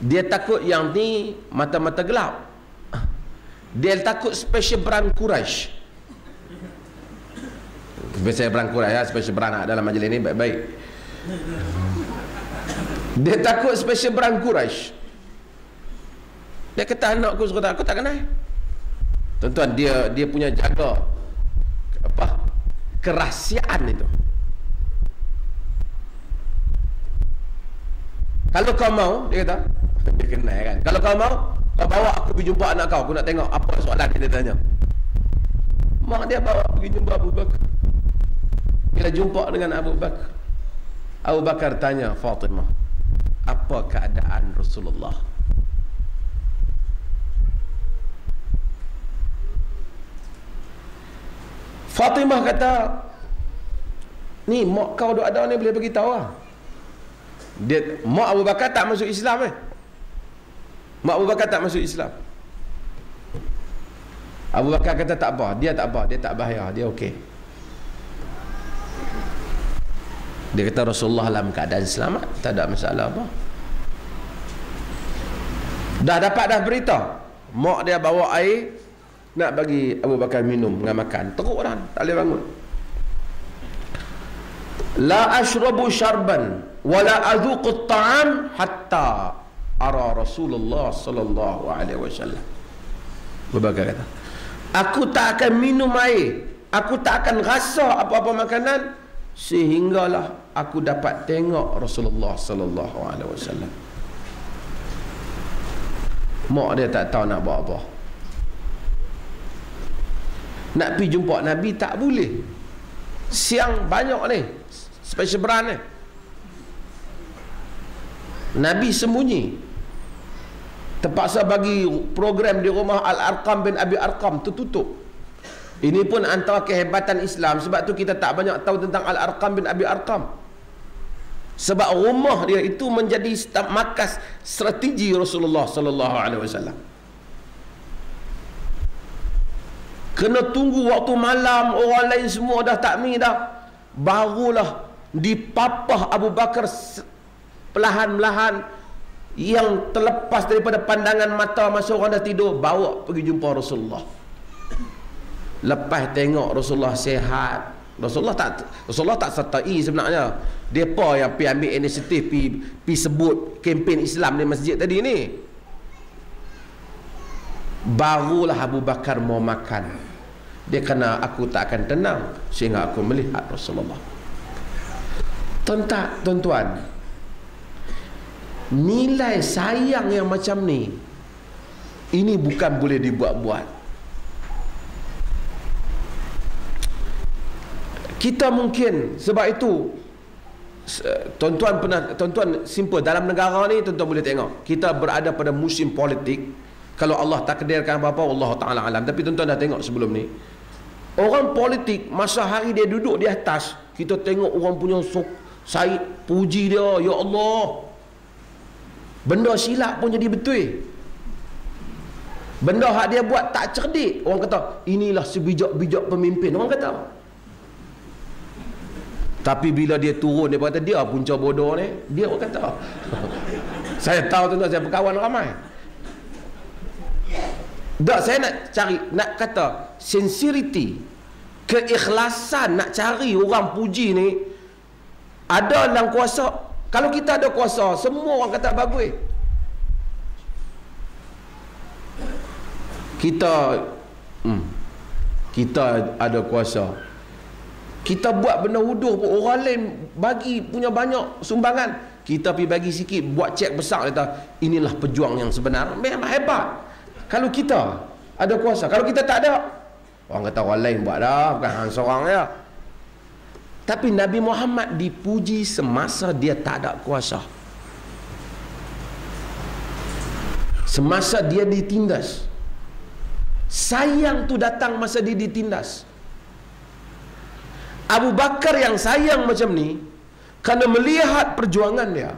Dia takut yang ni mata-mata gelap. Dia takut special brand Quraisy. Special brand Quraisy ya, special brand dalam majlis ni baik-baik. Dia takut special brand Quraisy. Dia kata, anakku suka, aku tak kenal. Tuan-tuan, dia punya jaga apa? Kerahsiaan itu. Kalau kau mau, dia kata, dia kenal kan. Kalau kau mau, kau bawa aku pergi jumpa anak kau. Aku nak tengok apa soalan dia tanya. Mak dia bawa pergi jumpa Abu Bakar. Bila jumpa dengan Abu Bakar, Abu Bakar tanya Fatimah, apa keadaan Rasulullah? Fatimah kata, ni mak kau duk ada ni boleh bagi tahu lah. Mak Abu Bakar tak masuk Islam Mak Abu Bakar tak masuk Islam. Abu Bakar kata tak apa, dia tak bahaya, dia okey. Dia kata Rasulullah dalam keadaan selamat, tak ada masalah apa. Dah dapat dah berita, mak dia bawa air nak bagi Abu Bakar minum dengan makan, teruk dah, tak boleh bangun. La ashrabu syarban wala adhuqu at-ta'am hatta ara Rasulullah sallallahu alaihi wasallam. Abu Bakar kata, aku tak akan minum air, aku tak akan rasa apa-apa makanan sehinggalah aku dapat tengok Rasulullah sallallahu alaihi wasallam. Mak dia tak tahu nak buat apa. Nak pergi jumpa Nabi tak boleh. Siang banyak ni, special brand ni. Nabi sembunyi. Terpaksa bagi program di rumah Al-Arqam bin Abi Arqam tertutup. Ini pun antara kehebatan Islam. Sebab tu kita tak banyak tahu tentang Al-Arqam bin Abi Arqam. Sebab rumah dia itu menjadi markas strategi Rasulullah sallallahu alaihi wasallam. Kena tunggu waktu malam, orang lain semua dah takmir dah, barulah dipapah Abu Bakar perlahan-lahan yang terlepas daripada pandangan mata masa orang dah tidur, bawa pergi jumpa Rasulullah. Lepas tengok Rasulullah sihat, Rasulullah tak sertai sebenarnya. Depa yang pergi ambil inisiatif, pergi sebut kempen Islam di masjid tadi ni. Barulah Abu Bakar mau makan. Dia kena, aku tak akan tenang sehingga aku melihat Rasulullah. Tuan-tuan, nilai sayang yang macam ni, ini bukan boleh dibuat-buat. Kita mungkin, sebab itu tuan-tuan simple, dalam negara ni tuan-tuan boleh tengok, kita berada pada musim politik. Kalau Allah takdirkan apa-apa, Allah Ta'ala alam. Tapi tuan-tuan dah tengok sebelum ni, orang politik masa hari dia duduk di atas, kita tengok orang punya Said puji dia, ya Allah, benda silap pun jadi betul. Benda hak dia buat tak cerdik, orang kata inilah sebijak-bijak pemimpin, orang kata. Tapi bila dia turun, dia kata dia punca bodoh ni, dia orang kata. Saya tahu tuan-tuan, saya berkawan ramai. Tak, saya nak kata sincerity, keikhlasan nak cari orang puji ni ada dalam kuasa. Kalau kita ada kuasa, semua orang kata bagus. Kita ada kuasa, kita buat benda huduh pun, orang lain bagi punya banyak sumbangan, kita pergi bagi sikit, buat cek besar, kata inilah pejuang yang sebenar. Memang hebat kalau kita ada kuasa. Kalau kita tak ada, orang kata orang lain buat dah, bukan hang seorang ya. Tapi Nabi Muhammad dipuji semasa dia tak ada kuasa, semasa dia ditindas. Sayang tu datang masa dia ditindas. Abu Bakar yang sayang macam ni kerana melihat perjuangan dia.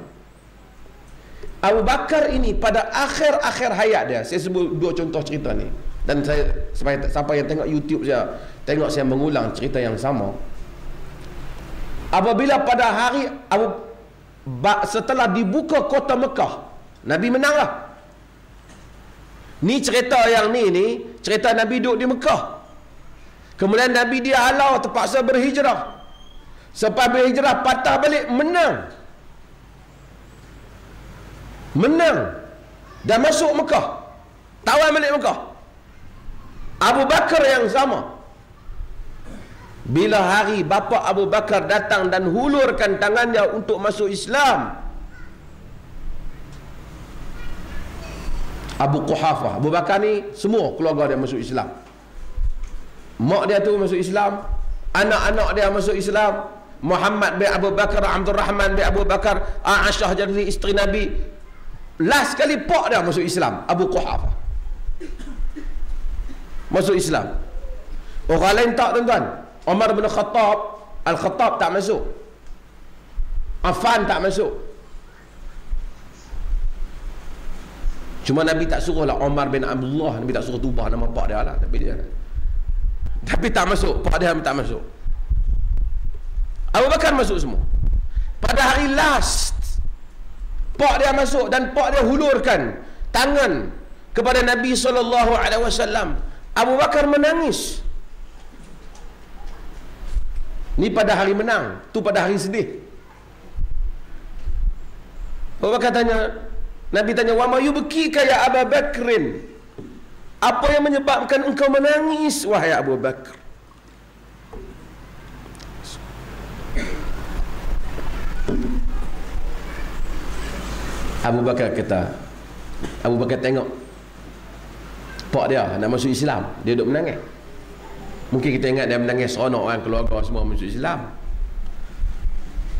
Abu Bakar ini pada akhir-akhir hayat dia, saya sebut dua contoh cerita ni, dan saya, supaya siapa yang tengok YouTube saya tengok saya mengulang cerita yang sama. Apabila pada hari setelah dibuka kota Mekah, Nabi menang lah. Ni cerita yang ni cerita Nabi duduk di Mekah. Kemudian Nabi dia halau, terpaksa berhijrah. Selepas berhijrah patah balik, menang dan masuk Mekah, tawan balik Mekah. Abu Bakar yang sama, bila hari bapa Abu Bakar datang dan hulurkan tangannya untuk masuk Islam, Abu Quhafah, Abu Bakar ni semua keluarga dia masuk Islam. Mak dia tu masuk Islam, anak-anak dia masuk Islam. Muhammad bin Abu Bakar, Abdul Rahman bin Abu Bakar, Aisyah jadi isteri Nabi. Last kali pak dia masuk Islam, Abu Quhafah masuk Islam. Orang lain tak, tuan-tuan. Umar bin Khattab, Al-Khattab tak masuk, Affan tak masuk. Cuma Nabi tak suruh lah Umar bin Abdullah, Nabi tak suruh ubah nama pak dia lah, tapi tak masuk, pak dia tak masuk. Abu Bakar masuk semua. pada hari last pak dia masuk dan pak dia hulurkan tangan kepada Nabi SAW. Abu Bakar menangis. Ni pada hari menang, tu pada hari sedih. Abu Bakar tanya, Nabi tanya, wa ma yubkika ya Abu Bakrin? Apa yang menyebabkan engkau menangis wahai Abu Bakar? Abu Bakar kata, Abu Bakar tengok pak dia nak masuk Islam, dia duduk menangis. Mungkin kita ingat dia menangis seronok kan, keluarga semua masuk Islam.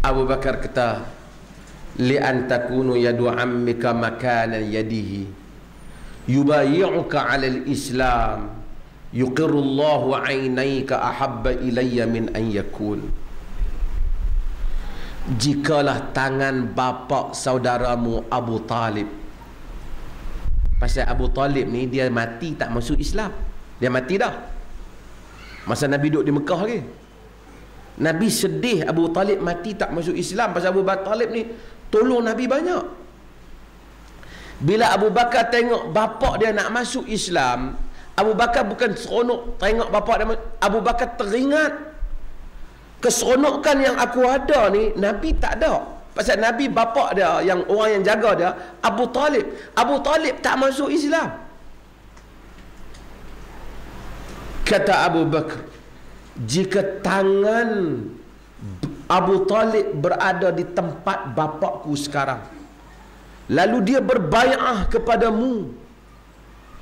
Abu Bakar kata, li an takunu yadu ammika makanan yadihi yubayi'uka 'ala al-islam yuqirrullahu 'ainayka ahabba ilayya min an yakun. Jikalah tangan bapa saudaramu Abu Talib, pasal Abu Talib ni dia mati tak masuk Islam, dia mati dah masa Nabi duduk di Mekah lagi. Nabi sedih Abu Talib mati tak masuk Islam, pasal Abu Talib ni tolong Nabi banyak. Bila Abu Bakar tengok bapa dia nak masuk Islam, Abu Bakar bukan seronok tengok bapa dia, Abu Bakar teringat keseronokan yang aku ada ni Nabi tak ada. Pasal Nabi bapa dia, yang orang yang jaga dia, Abu Talib. Abu Talib tak masuk Islam. Kata Abu Bakar, jika tangan Abu Talib berada di tempat bapakku sekarang, lalu dia berbai'ah kepadamu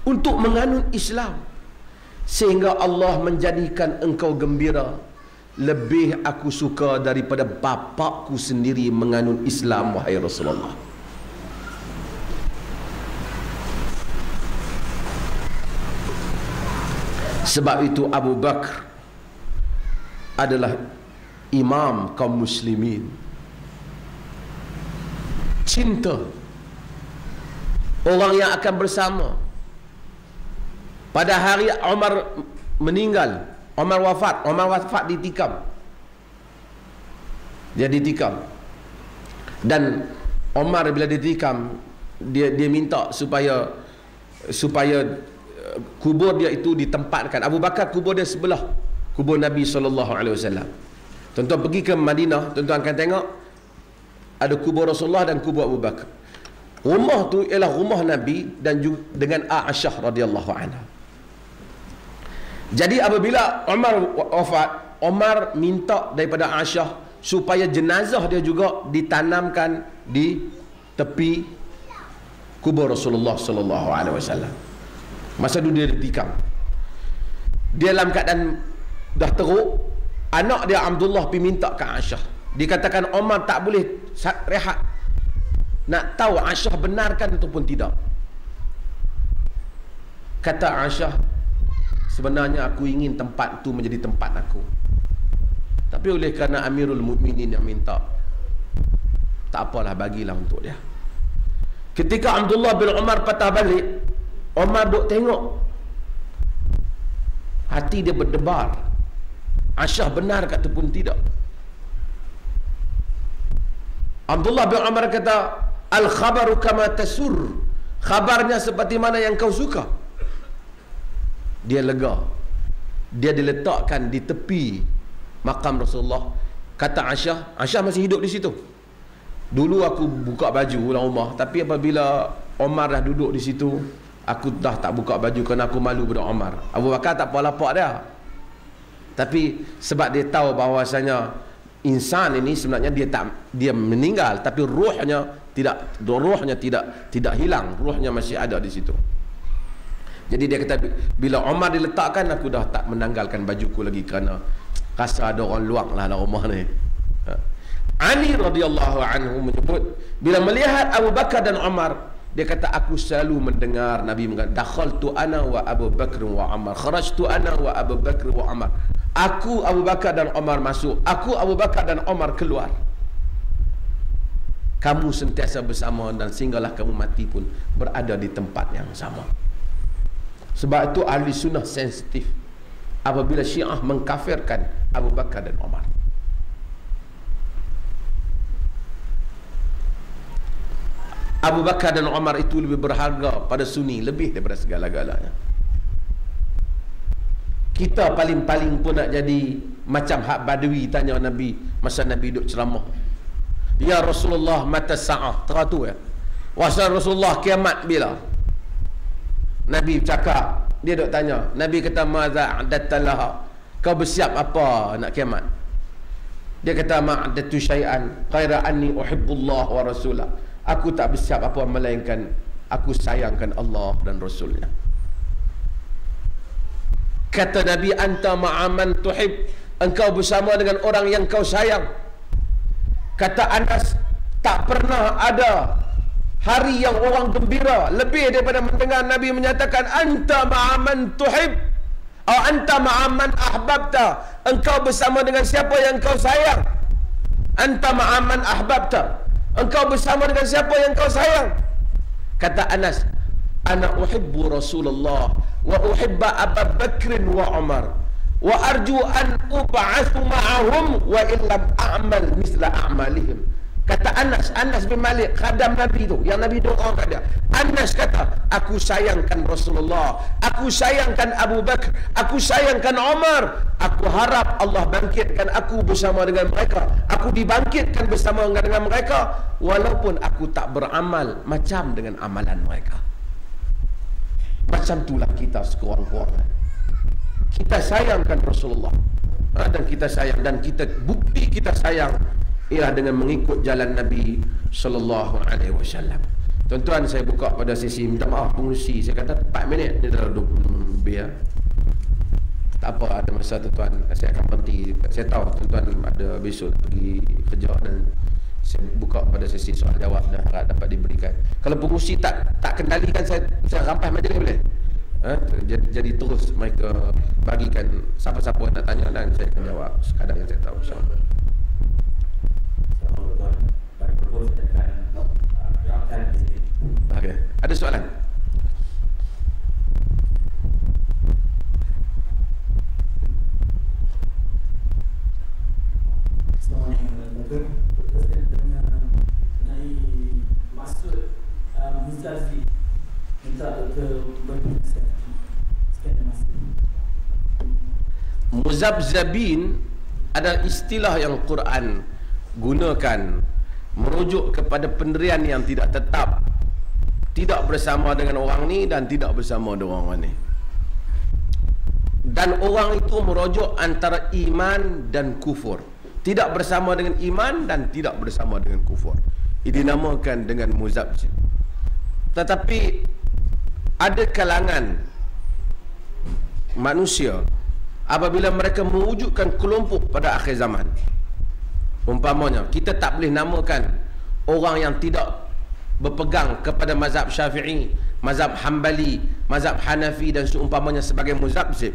untuk menganut Islam, sehingga Allah menjadikan engkau gembira, lebih aku suka daripada bapakku sendiri menganut Islam wahai Rasulullah. Sebab itu Abu Bakar adalah imam kaum muslimin. Cinta orang yang akan bersama. Pada hari Umar meninggal, Umar wafat ditikam. Dia ditikam. Dan Umar bila ditikam, dia minta supaya kubur dia itu ditempatkan. Abu Bakar kubur dia sebelah kubur Nabi SAW. Tuan-tuan pergi ke Madinah, tuan-tuan akan tengok ada kubur Rasulullah dan kubur Abu Bakar. Rumah tu ialah rumah Nabi dan juga dengan Aisyah radhiyallahu anha. Jadi apabila Umar wafat, Umar minta daripada Aisyah supaya jenazah dia juga ditanamkan di tepi kubur Rasulullah sallallahu alaihi wasallam. Masa tu dia ditikam. Dia dalam keadaan dah teruk, anak dia Abdullah pergi minta ke Aisyah. Dikatakan Umar tak boleh rehat, nak tahu Aisyah benarkan ataupun tidak. Kata Aisyah, sebenarnya aku ingin tempat itu menjadi tempat aku, tapi oleh kerana Amirul Mukminin yang minta, tak apalah, bagilah untuk dia. Ketika Abdullah bin Umar patah balik, Umar duk tengok, hati dia berdebar, Aisyah benar ke ataupun tidak. Abdullah bin Umar kata, al-khabaru kama tasur, khabarnya seperti mana yang kau suka. Dia lega. Dia diletakkan di tepi makam Rasulullah. Kata Aisyah masih hidup di situ. Dulu aku buka baju dalam rumah, tapi apabila Umar dah duduk di situ, aku dah tak buka baju kerana aku malu pada Umar. Abu Bakar tak apa lapak dia, tapi sebab dia tahu bahawasanya insan ini sebenarnya dia meninggal, tapi rohnya tidak hilang, rohnya masih ada di situ. Jadi dia kata, bila Umar diletakkan, aku dah tak menanggalkan bajuku lagi kerana rasa ada orang luang lah dalam rumah ni. Ali radhiyallahu anhu menyebut, bila melihat Abu Bakar dan Umar, dia kata, aku selalu mendengar Nabi mengatakan, dakhaltu ana wa Abu Bakr wa Umar, kharajtu ana wa Abu Bakr wa Umar. Aku, Abu Bakar dan Umar masuk, aku, Abu Bakar dan Umar keluar. Kamu sentiasa bersama, dan sehinggalah kamu mati pun berada di tempat yang sama. Sebab itu ahli sunnah sensitif apabila Syiah mengkafirkan Abu Bakar dan Umar. Abu Bakar dan Umar itu lebih berharga pada Sunni lebih daripada segala-galanya. Kita paling-paling pun nak jadi macam hak Badui tanya Nabi masa Nabi duduk ceramah. Ya Rasulullah, mata sa'ah. Teratur ya. Wahai Rasulullah, kiamat bila? Nabi cakap, dia duk tanya. Nabi kata, maza a'datta laha. Kau bersiap apa nak kiamat? Dia kata, ma'adatu syai'an ghaira anni uhibbullah wa rasulah. Aku tak bersiap apa melainkan aku sayangkan Allah dan Rasulnya. Kata Nabi, anta ma'aman tuhib. Engkau bersama dengan orang yang kau sayang. Kata Anas, tak pernah ada hari yang orang gembira lebih daripada mendengar Nabi menyatakan anta ma'aman tuhib atau anta ma'aman ahbabta. Engkau bersama dengan siapa yang kau sayang. Anta ma'aman ahbabta. Engkau bersama dengan siapa yang kau sayang. Kata Anas, ana uhibbu Rasulullah wa uhibba Abu Bakr wa Umar wa arju an ub'athu ma'ahum wa illam a'mal misla a'malihim. Kata Anas bin Malik, khadam Nabi tu, yang Nabi doa kat dia. Anas kata, aku sayangkan Rasulullah, aku sayangkan Abu Bakar, aku sayangkan Umar. Aku harap Allah bangkitkan aku bersama dengan mereka. Aku dibangkitkan bersama dengan mereka walaupun aku tak beramal macam dengan amalan mereka. Macam itulah kita sekurang-kurangnya. Kita sayangkan Rasulullah, dan kita sayang, dan kita bukti kita sayang ialah dengan mengikut jalan Nabi sallallahu alaihi wasallam. Tuan-tuan, saya buka pada sesi minta maaf pengurusi. Saya kata 4 minit, dia dah 20 lebih ya. Tak apa, ada masa tuan-tuan saya akan berhenti. Saya tahu tuan-tuan ada besok pergi kerja, dan saya buka pada sesi soal jawab dan harap dapat diberikan. Kalau pengurusi tak kendalikan, saya rampas majlis boleh? Jadi terus mereka bagikan siapa-siapa nak tanya, dan saya akan jawab sekadar yang saya tahu, insyaAllah. Okay. Ada soalan? Maksud Muzabzib minta doktor berbincang sekian masa. Muzabzabin adalah istilah yang Quran gunakan merujuk kepada pendirian yang tidak tetap, tidak bersama dengan orang ni dan tidak bersama dengan orang ni. Dan orang itu merujuk antara iman dan kufur, tidak bersama dengan iman dan tidak bersama dengan kufur. Ini dinamakan dengan muzabzib. Tetapi ada kalangan manusia apabila mereka mewujudkan kelompok pada akhir zaman, umpamanya kita tak boleh namakan orang yang tidak berpegang kepada mazhab Syafi'i, mazhab Hambali, mazhab Hanafi dan seumpamanya sebagai muzabzib.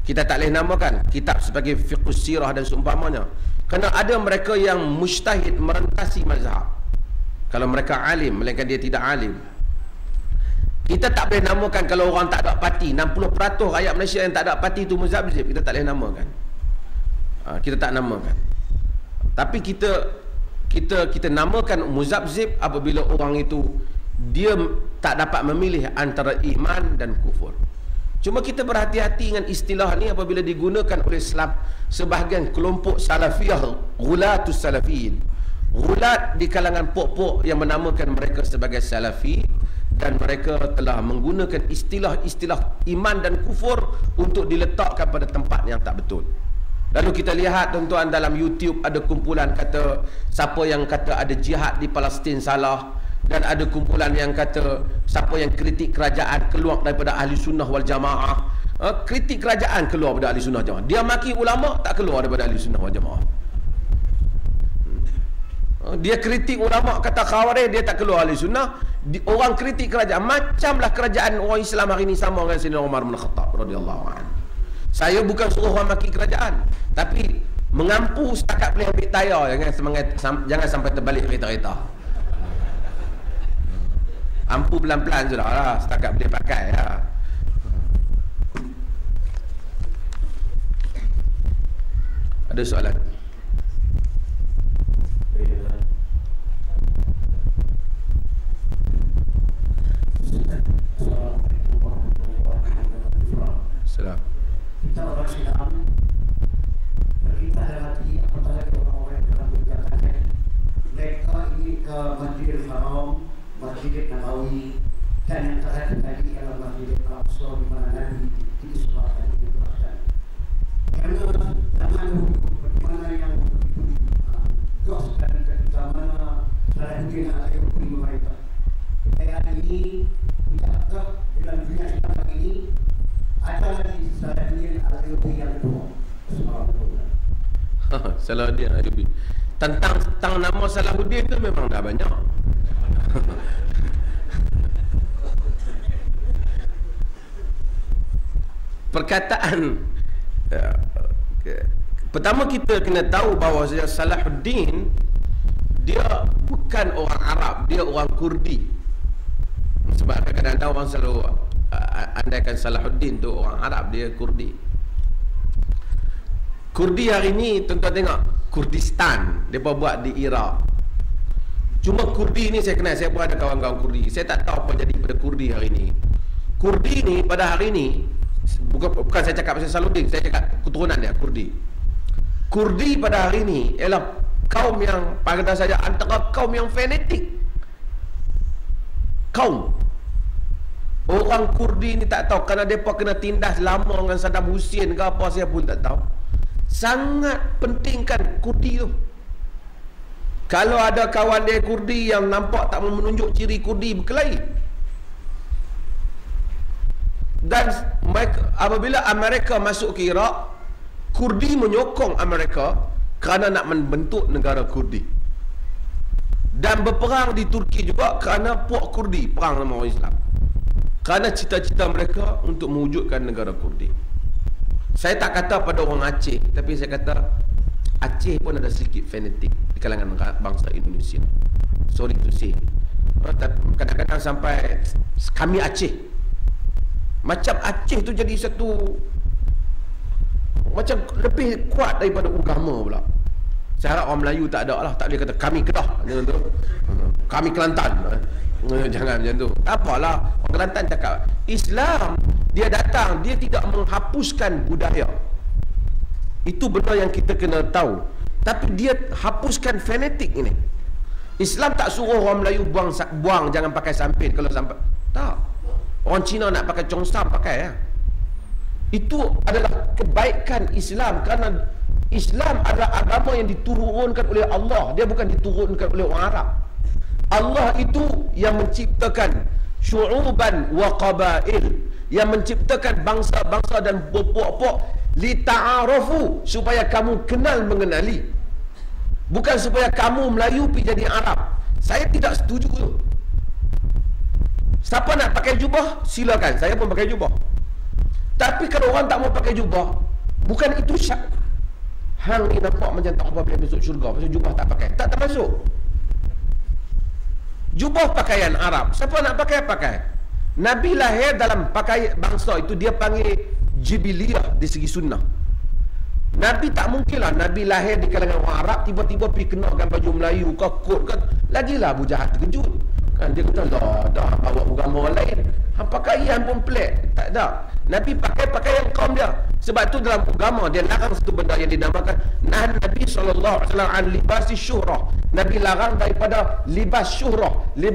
Kita tak boleh namakan kitab sebagai fiqhus sirah dan seumpamanya, kerana ada mereka yang mujtahid merentasi mazhab. Kalau mereka alim, melainkan dia tidak alim. Kita tak boleh namakan kalau orang tak ada parti, 60% rakyat Malaysia yang tak ada parti itu muzabzib. Kita tak boleh namakan. Kita tak namakan. Tapi kita namakan muzabzib apabila orang itu dia tak dapat memilih antara iman dan kufur. Cuma kita berhati-hati dengan istilah ni apabila digunakan oleh sebahagian kelompok salafiyah, ghulatus salafiyin. Ghulat di kalangan pok-pok yang menamakan mereka sebagai salafi, dan mereka telah menggunakan istilah-istilah iman dan kufur untuk diletakkan pada tempat yang tak betul. Lalu kita lihat tuan-tuan dalam YouTube ada kumpulan kata siapa yang kata ada jihad di Palestin salah, dan ada kumpulan yang kata siapa yang kritik kerajaan keluar daripada ahli sunnah wal jamaah. Kritik kerajaan keluar daripada ahli sunnah jamaah. Dia maki ulama tak keluar daripada ahli sunnah wal jamaah. Dia kritik ulama kata khawarij, dia tak keluar ahli sunnah. Orang kritik kerajaan, macamlah kerajaan orang Islam hari ini sama dengan Sayyidina Umar bin Khattab radhiyallahu anhu. Saya bukan suruh orang maki kerajaan, tapi mengampu setakat boleh ambil tayar, jangan sampai terbalik kereta-kereta. Ampu pelan-pelan sudah lah, setakat boleh pakai ya. Ada soalan? yang itu. Salahuddin Ayyubi. Tentang nama Salahuddin tu memang dah banyak. Perkataan pertama kita kena tahu bahawa Salahuddin dia bukan orang Arab, dia orang Kurdi. Sebab kadang-kadang orang selalu andaikan Salahuddin tu orang Arab, dia Kurdi. Kurdi hari ni tuan-tuan tengok Kurdistan mereka buat di Iraq. Cuma Kurdi ni saya kenal, saya pun ada kawan-kawan Kurdi. Saya tak tahu apa jadi pada Kurdi hari ni. Kurdi ni pada hari ni bukan saya cakap pasal Salahuddin, saya cakap keturunan dia Kurdi. Kurdi pada hari ni ialah kaum yang pada saja antara kaum yang fanatik. Kaum orang Kurdi ni tak tahu kerana mereka kena tindas lama dengan Saddam Hussein ke apa, saya pun tak tahu. Sangat pentingkan Kurdi tu. Kalau ada kawan dia Kurdi yang nampak tak menunjuk ciri Kurdi, berkelahi. Dan apabila Amerika masuk ke Iraq, Kurdi menyokong Amerika kerana nak membentuk negara Kurdi. Dan berperang di Turki juga kerana puak Kurdi, perang sama orang Islam. Kerana cita-cita mereka untuk mewujudkan negara Kurdi. Saya tak kata pada orang Aceh, tapi saya kata Aceh pun ada sedikit fanatik di kalangan bangsa Indonesia. Sorry to say. Kadang-kadang sampai kami Aceh, macam Aceh tu jadi satu macam lebih kuat daripada agama pula. Saya harap orang Melayu tak ada lah, tak boleh kata kami Kedah macam tu, kami Kelantan. Jangan macam tu. Tak apalah, orang Kelantan cakap Islam, dia datang, dia tidak menghapuskan budaya. Itu benda yang kita kena tahu. Tapi dia hapuskan fanatik ini. Islam tak suruh orang Melayu buang jangan pakai sampin kalau sampai. Tak. Orang Cina nak pakai congsam, pakai ya. Itu adalah kebaikan Islam, kerana Islam adalah agama yang diturunkan oleh Allah. Dia bukan diturunkan oleh orang Arab. Allah itu yang menciptakan syu'uban wa qabail, yang menciptakan bangsa-bangsa dan puak-puak lita'arafu, supaya kamu kenal mengenali, bukan supaya kamu Melayu pergi jadi Arab. Saya tidak setuju tu. Siapa nak pakai jubah, silakan, saya pun pakai jubah. Tapi kalau orang tak mau pakai jubah, bukan itu syak. Hang ni nampak macam tak apa boleh masuk syurga pasal jubah tak pakai. Tak termasuk. Jubah pakaian Arab, siapa nak pakai. Nabi lahir dalam pakaian bangsa itu, dia panggil jibiliyah di segi sunnah. Nabi tak mungkinlah Nabi lahir di kalangan orang Arab, tiba-tiba pergi kenakan baju Melayu ke kot ke. Lagilah Abu Jahal terkejut. Kan dia kata dah bawa agama orang lain. Hang pakaian pun pelik. Tak ada. Nabi pakai pakaian kaum dia. Sebab tu dalam agama dia larang satu benda yang dinamakan Nabi SAW an libasi syuhrah. Nabi larang daripada libas syuhrah, libas